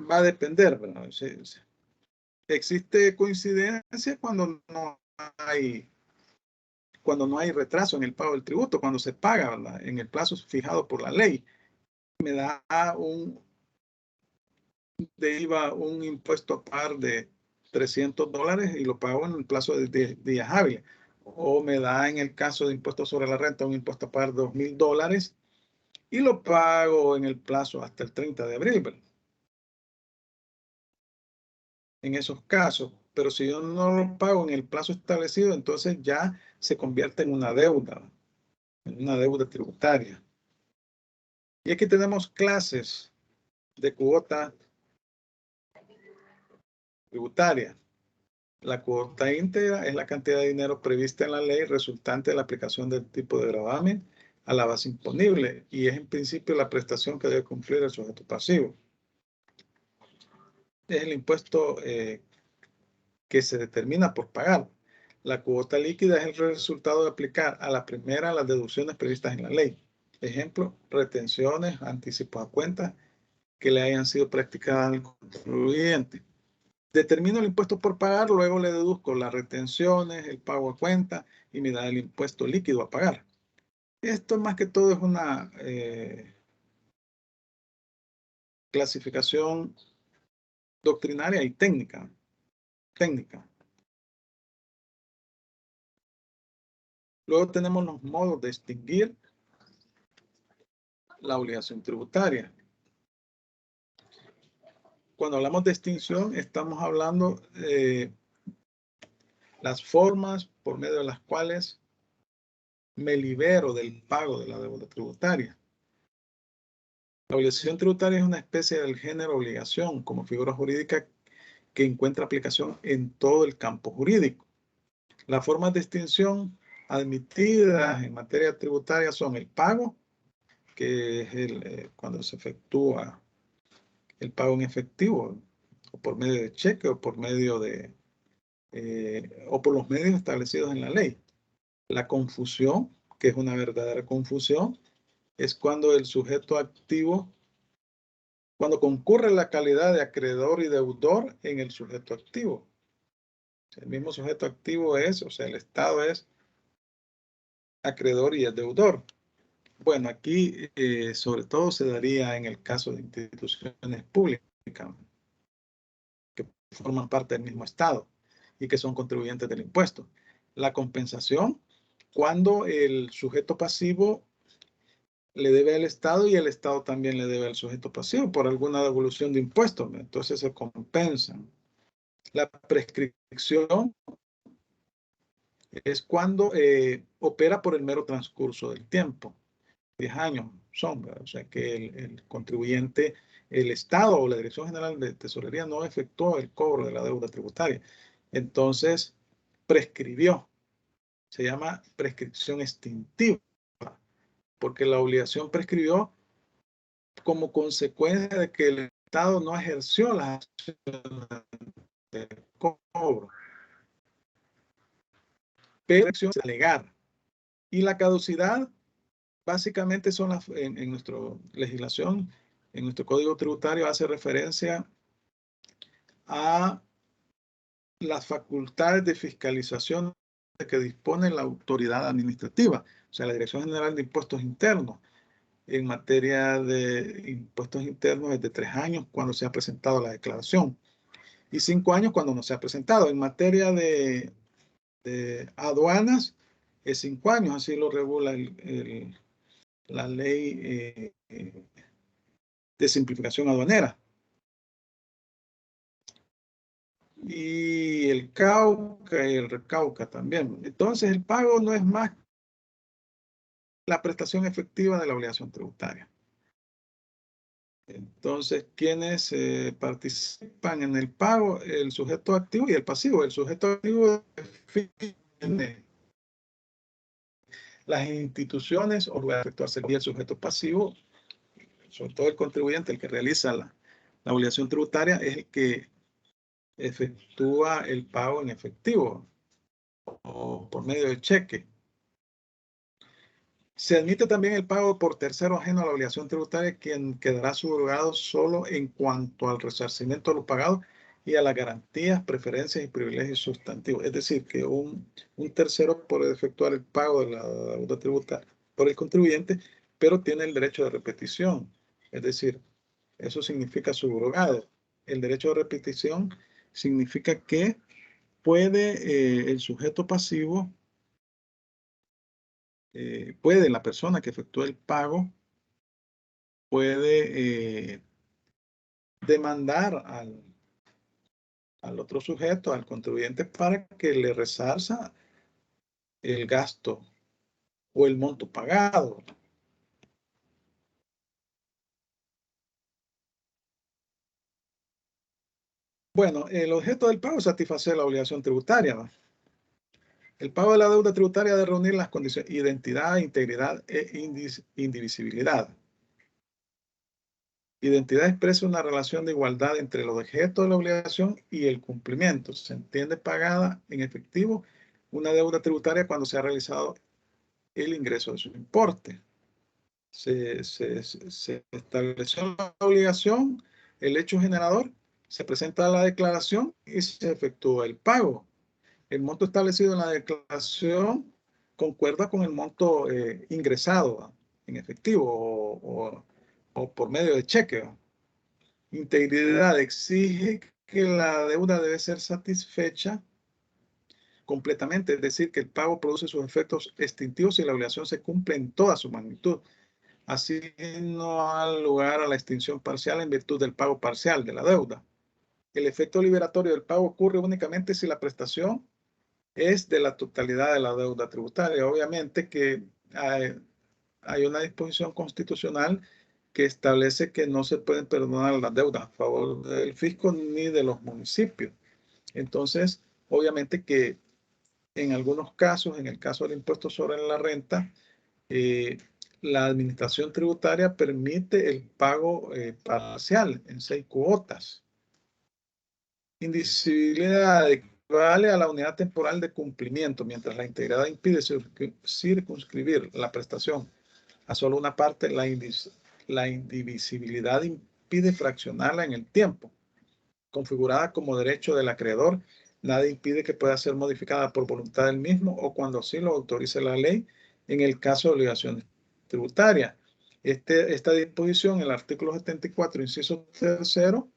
Va a depender, ¿verdad? Existe coincidencia cuando no hay retraso en el pago del tributo, cuando se paga, ¿verdad?, en el plazo fijado por la ley. Me da de IVA un impuesto a pagar de $300 y lo pago en el plazo de 10 días hábiles. O me da, en el caso de impuestos sobre la renta, un impuesto a pagar $2,000 y lo pago en el plazo hasta el 30 de abril, ¿verdad?, en esos casos. Pero si yo no lo pago en el plazo establecido, entonces ya se convierte en una deuda tributaria. Y aquí tenemos clases de cuota tributaria. La cuota íntegra es la cantidad de dinero prevista en la ley resultante de la aplicación del tipo de gravamen a la base imponible y es en principio la prestación que debe cumplir el sujeto pasivo. Es el impuesto que se determina por pagar. La cuota líquida es el resultado de aplicar a la primera las deducciones previstas en la ley. Ejemplo, retenciones, anticipos a cuentas que le hayan sido practicadas al contribuyente. Determino el impuesto por pagar, luego le deduzco las retenciones, el pago a cuenta y me da el impuesto líquido a pagar. Esto más que todo es una clasificación doctrinaria y técnica. Luego tenemos los modos de extinguir la obligación tributaria. Cuando hablamos de extinción, estamos hablando de las formas por medio de las cuales me libero del pago de la deuda tributaria. La obligación tributaria es una especie del género obligación como figura jurídica que encuentra aplicación en todo el campo jurídico. Las formas de extinción admitidas en materia tributaria son el pago, que es cuando se efectúa el pago en efectivo, o por medio de cheque, o por medio de o por los medios establecidos en la ley. La confusión, que es una verdadera confusión, es cuando el sujeto activo, cuando concurre la calidad de acreedor y deudor en el sujeto activo. El mismo sujeto activo es, o sea, el Estado es acreedor y es deudor. Bueno, aquí sobre todo se daría en el caso de instituciones públicas que forman parte del mismo Estado y que son contribuyentes del impuesto. La compensación, cuando el sujeto pasivo le debe al Estado y el Estado también le debe al sujeto pasivo por alguna devolución de impuestos, entonces se compensan. La prescripción es cuando opera por el mero transcurso del tiempo. 10 años son, ¿verdad? O sea que el contribuyente, el Estado o la Dirección General de Tesorería no efectuó el cobro de la deuda tributaria. Entonces, prescribió. Se llama prescripción extintiva, porque la obligación prescribió como consecuencia de que el Estado no ejerció las acciones de cobro. Pero se alegar. Y la caducidad básicamente son en nuestra legislación, en nuestro código tributario hace referencia a las facultades de fiscalización que dispone la autoridad administrativa, o sea, la Dirección General de Impuestos Internos. En materia de impuestos internos es de 3 años cuando se ha presentado la declaración y 5 años cuando no se ha presentado. En materia de aduanas es 5 años, así lo regula la ley de simplificación aduanera. Cauca y el Recauca también. Entonces, el pago no es más la prestación efectiva de la obligación tributaria. Entonces, ¿quiénes participan en el pago? El sujeto activo y el pasivo. El sujeto activo define las instituciones o lugar de efectuarse el sujeto pasivo, sobre todo el contribuyente, el que realiza la obligación tributaria, es el que efectúa el pago en efectivo o por medio de cheque. Se admite también el pago por tercero ajeno a la obligación tributaria, quien quedará subrogado solo en cuanto al resarcimiento de lo pagado y a las garantías, preferencias y privilegios sustantivos. Es decir, que un tercero puede efectuar el pago de la deuda tributaria por el contribuyente, pero tiene el derecho de repetición. Es decir, eso significa subrogado. El derecho de repetición significa que puede el sujeto pasivo, puede la persona que efectúa el pago, puede demandar al otro sujeto, al contribuyente, para que le resarza el gasto o el monto pagado. Bueno, el objeto del pago es satisfacer la obligación tributaria, ¿no? El pago de la deuda tributaria debe reunir las condiciones identidad, integridad e indivisibilidad. Identidad expresa una relación de igualdad entre el objeto de la obligación y el cumplimiento. Se entiende pagada en efectivo una deuda tributaria cuando se ha realizado el ingreso de su importe. Se estableció la obligación, el hecho generador, se presenta la declaración y se efectúa el pago. El monto establecido en la declaración concuerda con el monto ingresado en efectivo o por medio de cheque. Integridad exige que la deuda debe ser satisfecha completamente, es decir, que el pago produce sus efectos extintivos y la obligación se cumple en toda su magnitud. Así no da lugar a la extinción parcial en virtud del pago parcial de la deuda. El efecto liberatorio del pago ocurre únicamente si la prestación es de la totalidad de la deuda tributaria. Obviamente que hay una disposición constitucional que establece que no se pueden perdonar las deudas a favor del fisco ni de los municipios. Entonces, obviamente que en algunos casos, en el caso del impuesto sobre la renta, la administración tributaria permite el pago parcial en 6 cuotas. Indivisibilidad equivale a la unidad temporal de cumplimiento, mientras la integridad impide circunscribir la prestación a solo una parte, la indivisibilidad impide fraccionarla en el tiempo. Configurada como derecho del acreedor, nada impide que pueda ser modificada por voluntad del mismo o cuando así lo autorice la ley en el caso de obligaciones tributarias. Esta disposición, el artículo 74, inciso tercero,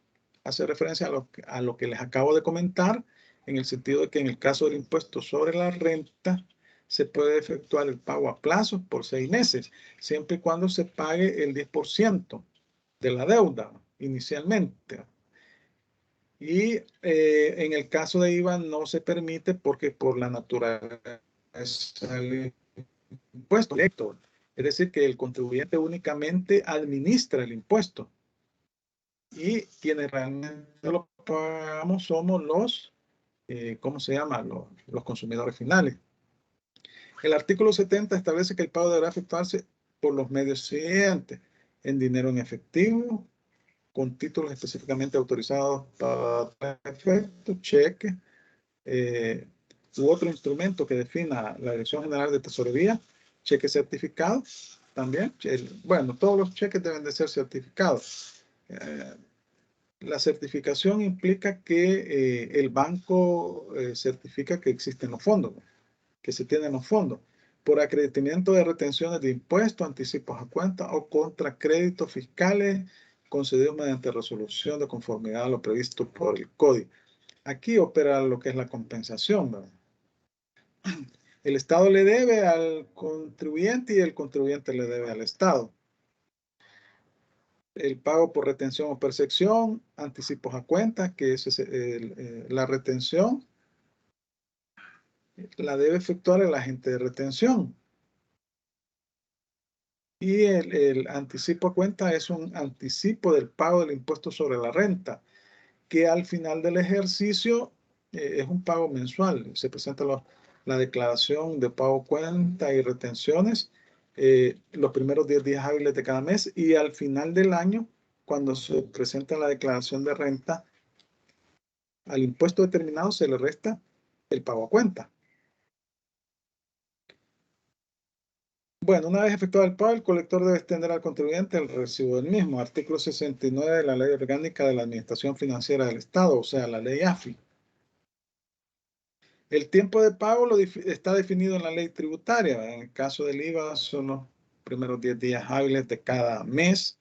hace referencia a lo que les acabo de comentar, en el sentido de que en el caso del impuesto sobre la renta, se puede efectuar el pago a plazo por 6 meses, siempre y cuando se pague el 10% de la deuda inicialmente. Y en el caso de IVA no se permite porque por la naturaleza del impuesto directo. Es decir, que el contribuyente únicamente administra el impuesto. Y quienes realmente lo pagamos somos los, ¿cómo se llama? Los consumidores finales. El artículo 70 establece que el pago deberá efectuarse por los medios siguientes: en dinero en efectivo, con títulos específicamente autorizados para efecto, cheque, u otro instrumento que defina la Dirección General de Tesorería, cheque certificado también. Bueno, todos los cheques deben de ser certificados. La certificación implica que el banco certifica que existen los fondos, que se tienen los fondos, por acreditamiento de retenciones de impuestos, anticipos a cuenta o contra créditos fiscales concedidos mediante resolución de conformidad a lo previsto por el Código. Aquí opera lo que es la compensación, ¿verdad? El Estado le debe al contribuyente y el contribuyente le debe al Estado. El pago por retención o percepción, anticipos a cuenta, que es la retención, la debe efectuar el agente de retención. Y el anticipo a cuenta es un anticipo del pago del impuesto sobre la renta, que al final del ejercicio es un pago mensual. Se presenta la declaración de pago cuenta y retenciones los primeros 10 días hábiles de cada mes, y al final del año, cuando se presenta la declaración de renta, al impuesto determinado se le resta el pago a cuenta. Bueno, una vez efectuado el pago, el colector debe extender al contribuyente el recibo del mismo. Artículo 69 de la Ley Orgánica de la Administración Financiera del Estado, o sea, la Ley AFI. El tiempo de pago está definido en la ley tributaria. En el caso del IVA son los primeros 10 días hábiles de cada mes.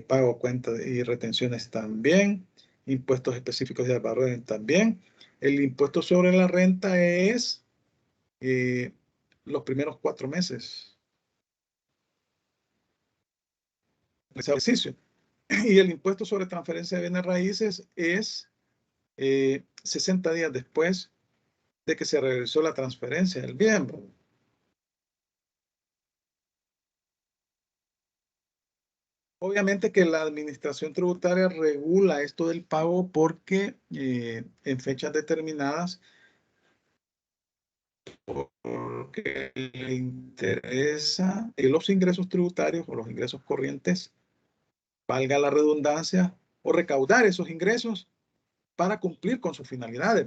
Pago, cuentas y retenciones también. Impuestos específicos de barrio también. El impuesto sobre la renta es los primeros 4 meses del ejercicio. Y el impuesto sobre transferencia de bienes raíces es 60 días después de que se realizó la transferencia del bien. Obviamente que la administración tributaria regula esto del pago porque en fechas determinadas, porque le interesa los ingresos tributarios o los ingresos corrientes, valga la redundancia, o recaudar esos ingresos para cumplir con sus finalidades.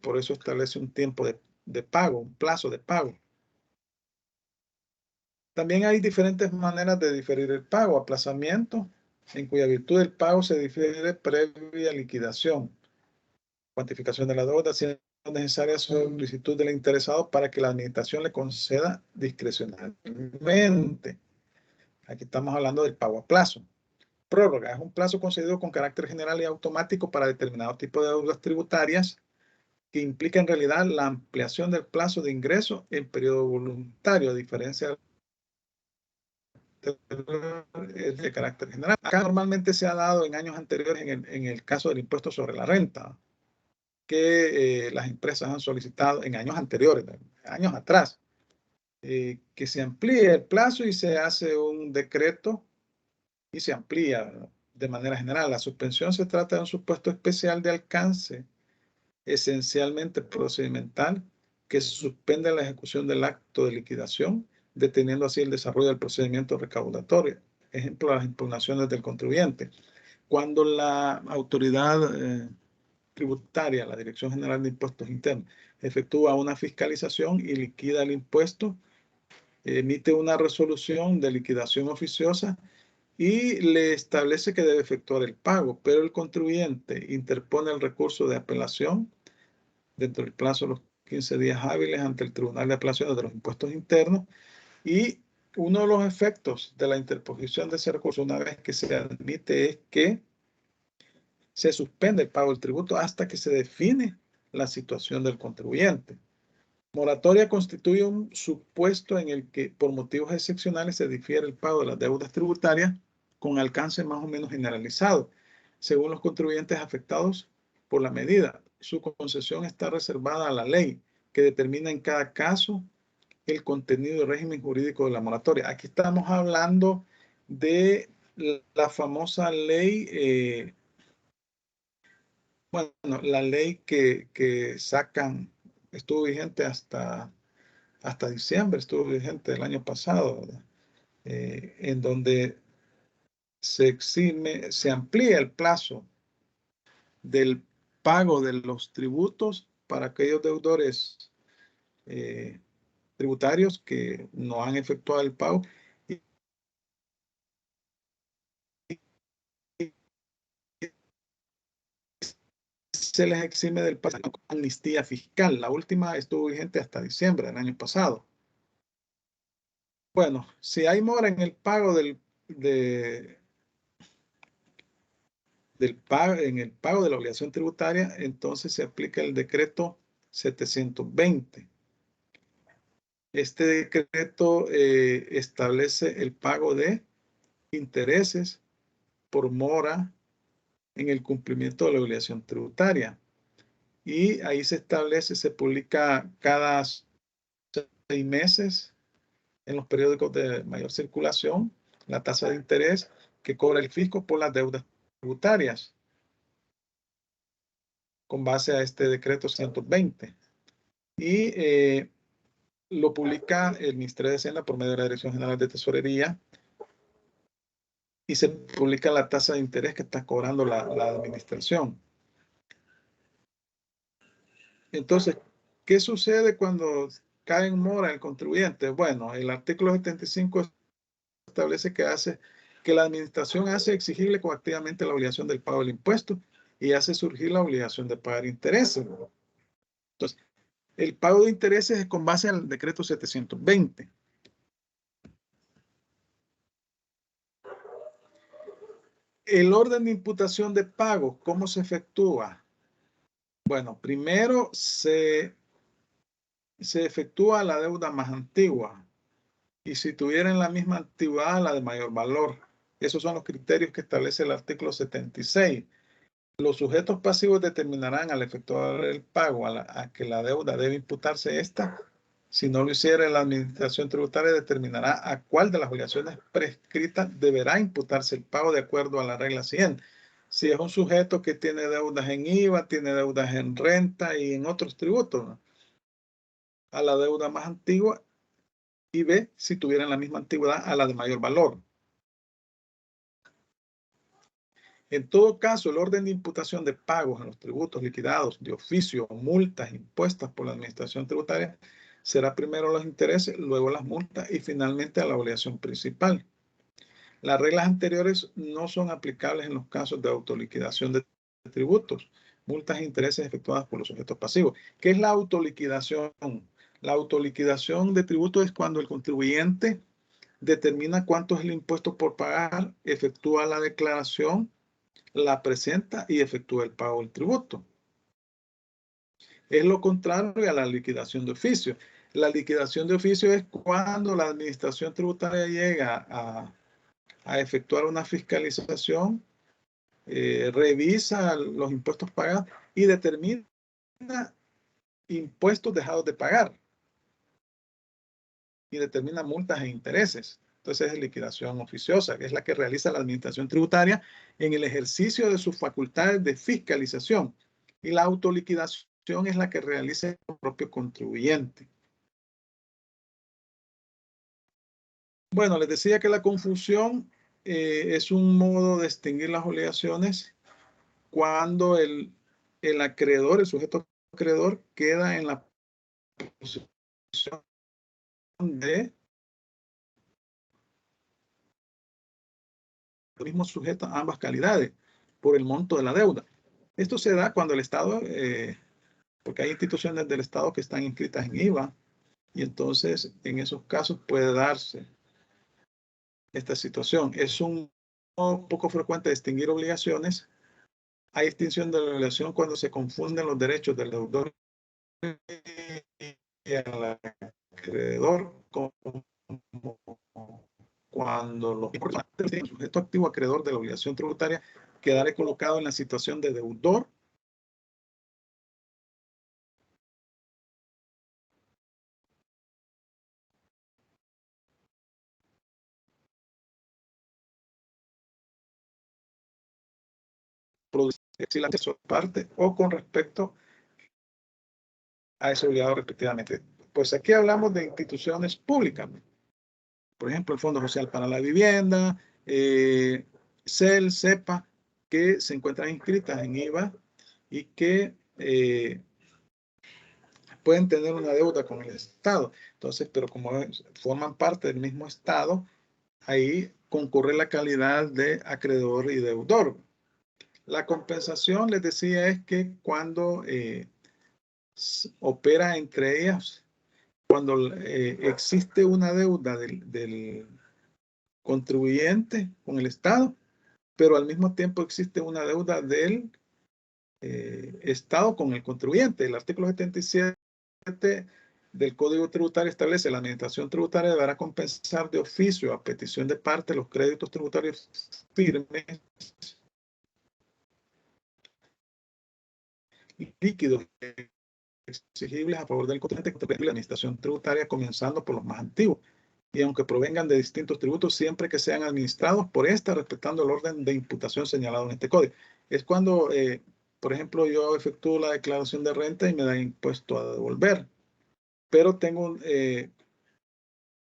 Por eso establece un tiempo de pago, un plazo de pago. También hay diferentes maneras de diferir el pago. Aplazamiento, en cuya virtud el pago se difiere previa liquidación. Cuantificación de la deuda, siendo necesaria solicitud del interesado para que la administración le conceda discrecionalmente. Aquí estamos hablando del pago a plazo. Prórroga es un plazo concedido con carácter general y automático para determinado tipo de deudas tributarias, que implica en realidad la ampliación del plazo de ingreso en periodo voluntario, a diferencia de carácter general. Acá normalmente se ha dado en años anteriores en el caso del impuesto sobre la renta, que las empresas han solicitado en años anteriores, años atrás, que se amplíe el plazo y se hace un decreto y se amplía de manera general. La suspensión se trata de un supuesto especial de alcance esencialmente procedimental que suspende la ejecución del acto de liquidación, deteniendo así el desarrollo del procedimiento recaudatorio. Ejemplo, las impugnaciones del contribuyente. Cuando la autoridad tributaria, la Dirección General de Impuestos Internos, efectúa una fiscalización y liquida el impuesto, emite una resolución de liquidación oficiosa y le establece que debe efectuar el pago, pero el contribuyente interpone el recurso de apelación dentro del plazo de los 15 días hábiles ante el Tribunal de Apelaciones de los Impuestos Internos, y uno de los efectos de la interposición de ese recurso, una vez que se admite, es que se suspende el pago del tributo hasta que se define la situación del contribuyente. Moratoria constituye un supuesto en el que por motivos excepcionales se difiere el pago de las deudas tributarias con alcance más o menos generalizado, según los contribuyentes afectados por la medida. Su concesión está reservada a la ley, que determina en cada caso el contenido y régimen jurídico de la moratoria. Aquí estamos hablando de la famosa ley, bueno, la ley que sacan, estuvo vigente hasta diciembre, estuvo vigente el año pasado, en donde se amplía el plazo del pago de los tributos para aquellos deudores tributarios que no han efectuado el pago, y se les exime del pago de amnistía fiscal. La última estuvo vigente hasta diciembre del año pasado. Bueno, si hay mora en el pago en el pago de la obligación tributaria, entonces se aplica el decreto 720. Este decreto establece el pago de intereses por mora en el cumplimiento de la obligación tributaria. y ahí se establece, se publica cada 6 meses en los periódicos de mayor circulación la tasa de interés que cobra el fisco por las deudas tributarias con base a este decreto 120. Y lo publica el Ministerio de Hacienda por medio de la Dirección General de Tesorería y se publica la tasa de interés que está cobrando la administración. Entonces, ¿qué sucede cuando cae en mora el contribuyente? Bueno, el artículo 75 establece que la administración hace exigible coactivamente la obligación del pago del impuesto y hace surgir la obligación de pagar intereses. Entonces, el pago de intereses es con base al decreto 720. El orden de imputación de pagos, ¿cómo se efectúa? Bueno, primero se efectúa la deuda más antigua y si tuvieran la misma antigüedad, la de mayor valor. Esos son los criterios que establece el artículo 76. Los sujetos pasivos determinarán al efectuar el pago a que la deuda debe imputarse esta. Si no lo hiciera, la administración tributaria determinará a cuál de las obligaciones prescritas deberá imputarse el pago de acuerdo a la regla 100. Si es un sujeto que tiene deudas en IVA, tiene deudas en renta y en otros tributos, ¿no?, a la deuda más antigua, y B, si tuvieran la misma antigüedad, a la de mayor valor. En todo caso, el orden de imputación de pagos en los tributos liquidados de oficio o multas impuestas por la administración tributaria será primero los intereses, luego las multas y finalmente a la obligación principal. Las reglas anteriores no son aplicables en los casos de autoliquidación de tributos, multas e intereses efectuadas por los sujetos pasivos. ¿Qué es la autoliquidación? La autoliquidación de tributos es cuando el contribuyente determina cuánto es el impuesto por pagar, efectúa la declaración, la presenta y efectúa el pago del tributo. Es lo contrario a la liquidación de oficio. La liquidación de oficio es cuando la administración tributaria llega a efectuar una fiscalización, revisa los impuestos pagados y determina impuestos dejados de pagar y determina multas e intereses. Entonces es liquidación oficiosa, que es la que realiza la administración tributaria en el ejercicio de sus facultades de fiscalización. Y la autoliquidación es la que realiza el propio contribuyente. Bueno, les decía que la confusión es un modo de extinguir las obligaciones cuando el acreedor, el sujeto acreedor, queda en la posición de el mismo sujeto a ambas calidades por el monto de la deuda. Esto se da cuando el Estado, porque hay instituciones del Estado que están inscritas en IVA, y entonces en esos casos puede darse esta situación. Es un poco frecuente distinguir obligaciones. Hay extinción de la obligación cuando se confunden los derechos del deudor y el acreedor, cuando el sujeto activo acreedor de la obligación tributaria quedará colocado en la situación de deudor si la parte o con respecto a ese obligado respectivamente. Pues aquí hablamos de instituciones públicas. Por ejemplo, el Fondo Social para la Vivienda, CEL, CEPA, que se encuentran inscritas en IVA y que pueden tener una deuda con el Estado. Entonces, pero como forman parte del mismo Estado, ahí concurre la calidad de acreedor y deudor. La compensación, les decía, es que cuando opera entre ellas, cuando existe una deuda del contribuyente con el Estado, pero al mismo tiempo existe una deuda del Estado con el contribuyente. El artículo 77 del Código Tributario establece: la administración tributaria deberá compensar de oficio a petición de parte los créditos tributarios firmes, líquidos exigibles a favor del contribuyente de la administración tributaria, comenzando por los más antiguos, y aunque provengan de distintos tributos, siempre que sean administrados por esta, respetando el orden de imputación señalado en este código. Es cuando, por ejemplo, yo efectúo la declaración de renta y me da impuesto a devolver, pero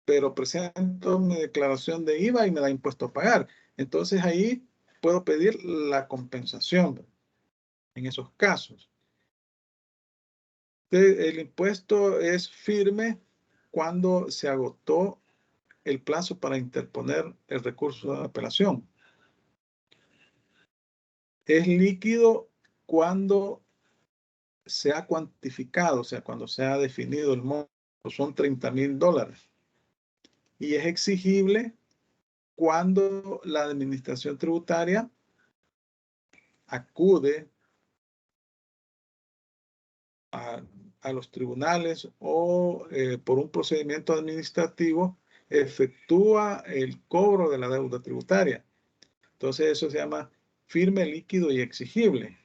pero presento mi declaración de IVA y me da impuesto a pagar. Entonces ahí puedo pedir la compensación en esos casos. El impuesto es firme cuando se agotó el plazo para interponer el recurso de apelación. Es líquido cuando se ha cuantificado, o sea, cuando se ha definido el monto, son $30,000. Y es exigible cuando la administración tributaria acude a los tribunales o por un procedimiento administrativo efectúa el cobro de la deuda tributaria. Entonces eso se llama firme, líquido y exigible.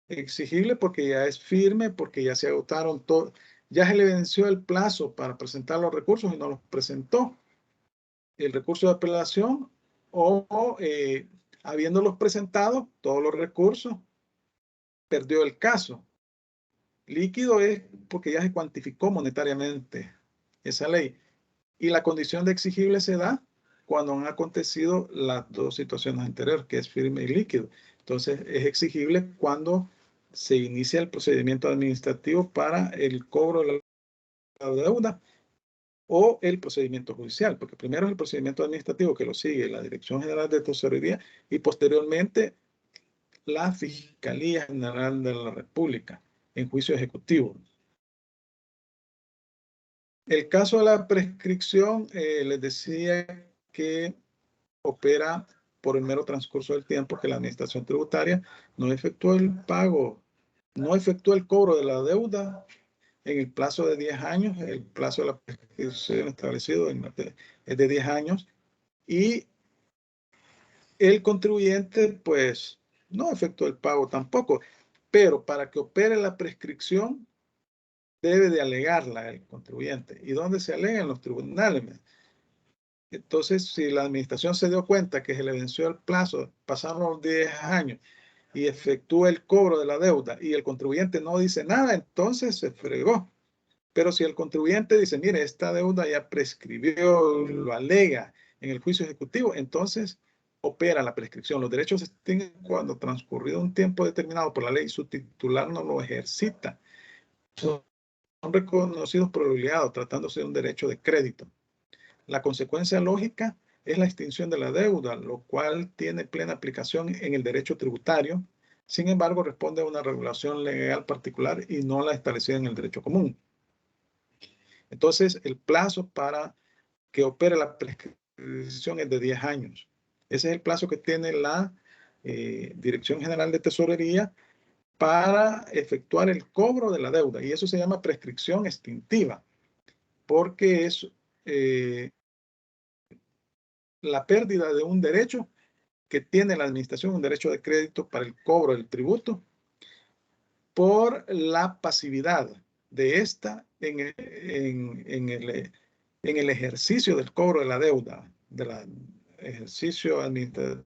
Exigible porque ya es firme, porque ya se agotaron todo, ya se le venció el plazo para presentar los recursos y no los presentó. El recurso de apelación o habiéndolos presentado, todos los recursos, perdió el caso. Líquido es porque ya se cuantificó monetariamente esa ley. Y la condición de exigible se da cuando han acontecido las dos situaciones anteriores, que es firme y líquido. Entonces, es exigible cuando se inicia el procedimiento administrativo para el cobro de la deuda o el procedimiento judicial, porque primero es el procedimiento administrativo que lo sigue la Dirección General de Tesorería y posteriormente la Fiscalía General de la República en juicio ejecutivo. El caso de la prescripción, les decía que opera por el mero transcurso del tiempo que la administración tributaria no efectuó el pago, no efectuó el cobro de la deuda en el plazo de 10 años, el plazo de la prescripción establecido es de 10 años, y el contribuyente pues no efectuó el pago tampoco, pero para que opere la prescripción debe de alegarla el contribuyente. ¿Y dónde se alega? En los tribunales. Entonces, si la administración se dio cuenta que se le venció el plazo, pasaron los 10 años y efectúa el cobro de la deuda y el contribuyente no dice nada, entonces se fregó. Pero si el contribuyente dice, mire, esta deuda ya prescribió, lo alega en el juicio ejecutivo, entonces opera la prescripción. Los derechos se extinguen cuando transcurrido un tiempo determinado por la ley, su titular no lo ejercita. Son reconocidos por el obligado, tratándose de un derecho de crédito. La consecuencia lógica es la extinción de la deuda, lo cual tiene plena aplicación en el derecho tributario. Sin embargo, responde a una regulación legal particular y no la establecida en el derecho común. Entonces, el plazo para que opere la prescripción es de 10 años. Ese es el plazo que tiene la Dirección General de Tesorería para efectuar el cobro de la deuda. Y eso se llama prescripción extintiva, porque es la pérdida de un derecho que tiene la administración, un derecho de crédito para el cobro del tributo, por la pasividad de esta en el ejercicio del cobro de la deuda, del ejercicio administrativo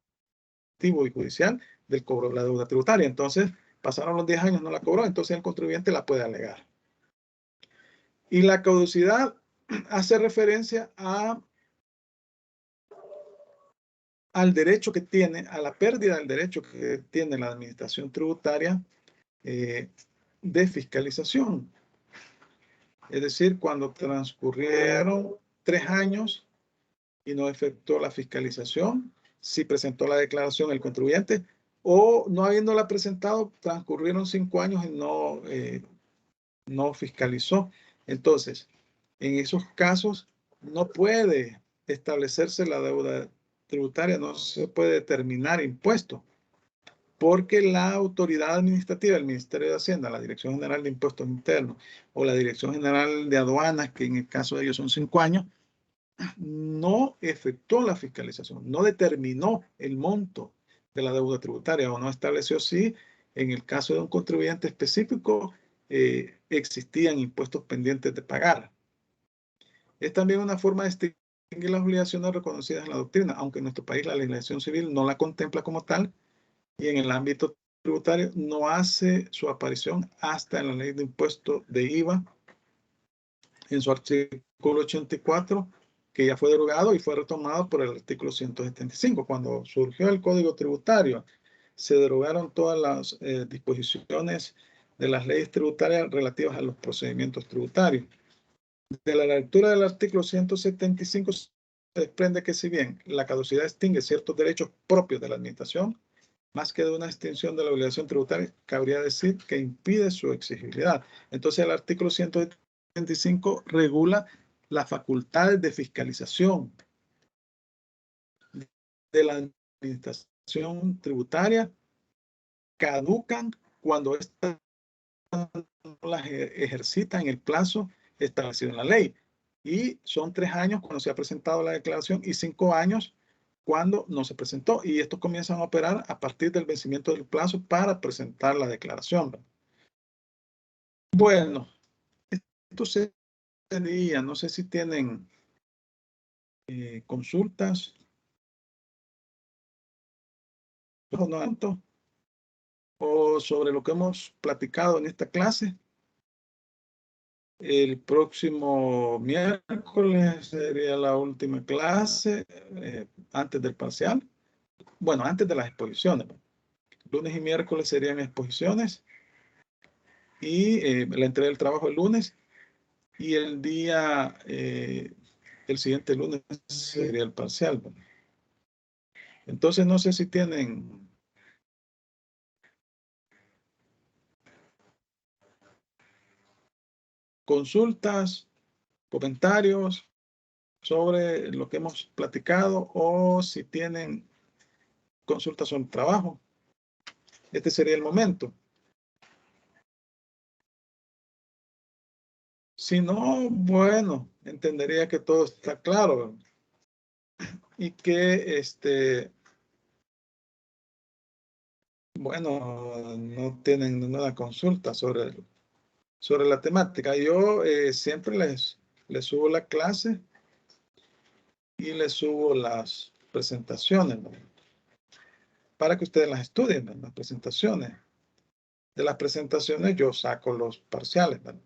y judicial del cobro de la deuda tributaria. Entonces, pasaron los 10 años, no la cobró, entonces el contribuyente la puede alegar. Y la caducidad hace referencia al derecho que tiene, a la pérdida del derecho que tiene la administración tributaria de fiscalización. Es decir, cuando transcurrieron 3 años y no efectuó la fiscalización, si presentó la declaración el contribuyente, o no habiéndola presentado, transcurrieron 5 años y no fiscalizó. Entonces, en esos casos no puede establecerse la deuda tributaria, no se puede determinar impuesto, porque la autoridad administrativa, el Ministerio de Hacienda, la Dirección General de Impuestos Internos o la Dirección General de Aduanas, que en el caso de ellos son 5 años, no efectuó la fiscalización, no determinó el monto de la deuda tributaria o no estableció si en el caso de un contribuyente específico, existían impuestos pendientes de pagar. Es también una forma de distinguir las obligaciones reconocidas en la doctrina, aunque en nuestro país la legislación civil no la contempla como tal, y en el ámbito tributario no hace su aparición hasta en la ley de impuesto de IVA, en su artículo 84, que ya fue derogado y fue retomado por el artículo 175. Cuando surgió el Código Tributario, se derogaron todas las disposiciones de las leyes tributarias relativas a los procedimientos tributarios. De la lectura del artículo 175 se desprende que si bien la caducidad extingue ciertos derechos propios de la administración, más que de una extinción de la obligación tributaria, cabría decir que impide su exigibilidad. Entonces el artículo 175 regula las facultades de fiscalización de la administración tributaria, caducan cuando éstas no las ejercita en el plazo establecido en la ley. Y son 3 años cuando se ha presentado la declaración y 5 años cuando no se presentó. Y estos comienzan a operar a partir del vencimiento del plazo para presentar la declaración. Bueno, esto sería, no sé si tienen consultas o sobre lo que hemos platicado en esta clase. El próximo miércoles sería la última clase antes del parcial. Bueno, antes de las exposiciones. Lunes y miércoles serían exposiciones y la entrega del trabajo el lunes y el siguiente lunes sería el parcial. Entonces no sé si tienen consultas, comentarios sobre lo que hemos platicado o si tienen consultas sobre el trabajo. Este sería el momento. Si no, bueno, entendería que todo está claro y que bueno, no tienen ninguna consulta sobre la temática. Yo siempre les subo la clase y les subo las presentaciones, ¿no? Para que ustedes las estudien, ¿no? Las presentaciones. De las presentaciones yo saco los parciales, ¿no?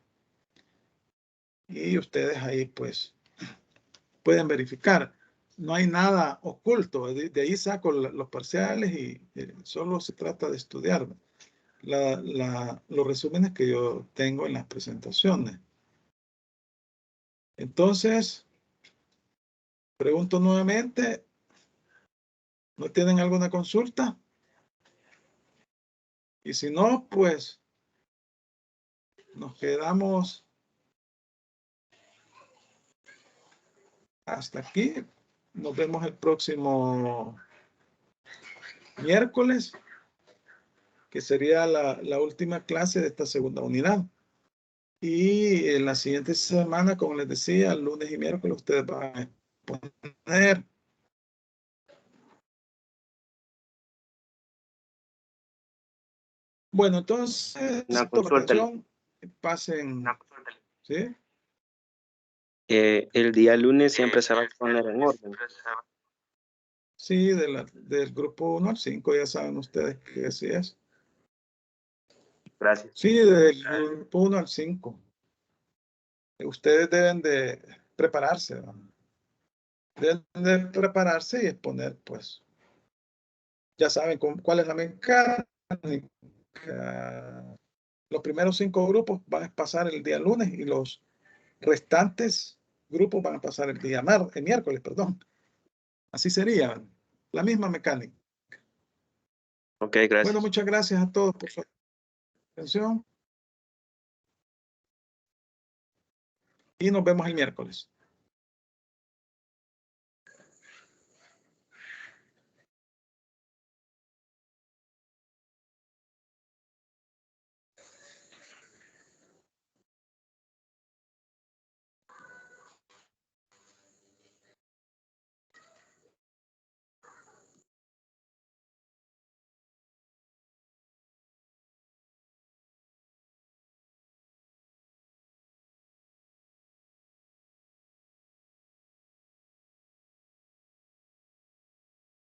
Y ustedes ahí pues pueden verificar. No hay nada oculto. De ahí saco los parciales y solo se trata de estudiar, ¿no? Los resúmenes que yo tengo en las presentaciones. Entonces, pregunto nuevamente, ¿no tienen alguna consulta? Y si no, pues nos quedamos hasta aquí. Nos vemos el próximo miércoles, que sería la última clase de esta segunda unidad. Y en la siguiente semana, como les decía, lunes y miércoles, ustedes van a exponer. Bueno, entonces, Una consulta. Pasen. ¿Sí? El día lunes siempre se va a exponer en orden. Sí, del grupo 1 al 5, ya saben ustedes que así es. Gracias. Sí, del grupo 1 al 5. Ustedes deben de prepararse, ¿no? Deben de prepararse y exponer, pues, ya saben cuál es la mecánica. Los primeros 5 grupos van a pasar el día lunes y los restantes grupos van a pasar el miércoles, perdón. Así sería, la misma mecánica. Ok, gracias. Bueno, muchas gracias a todos por su atención. Y nos vemos el miércoles.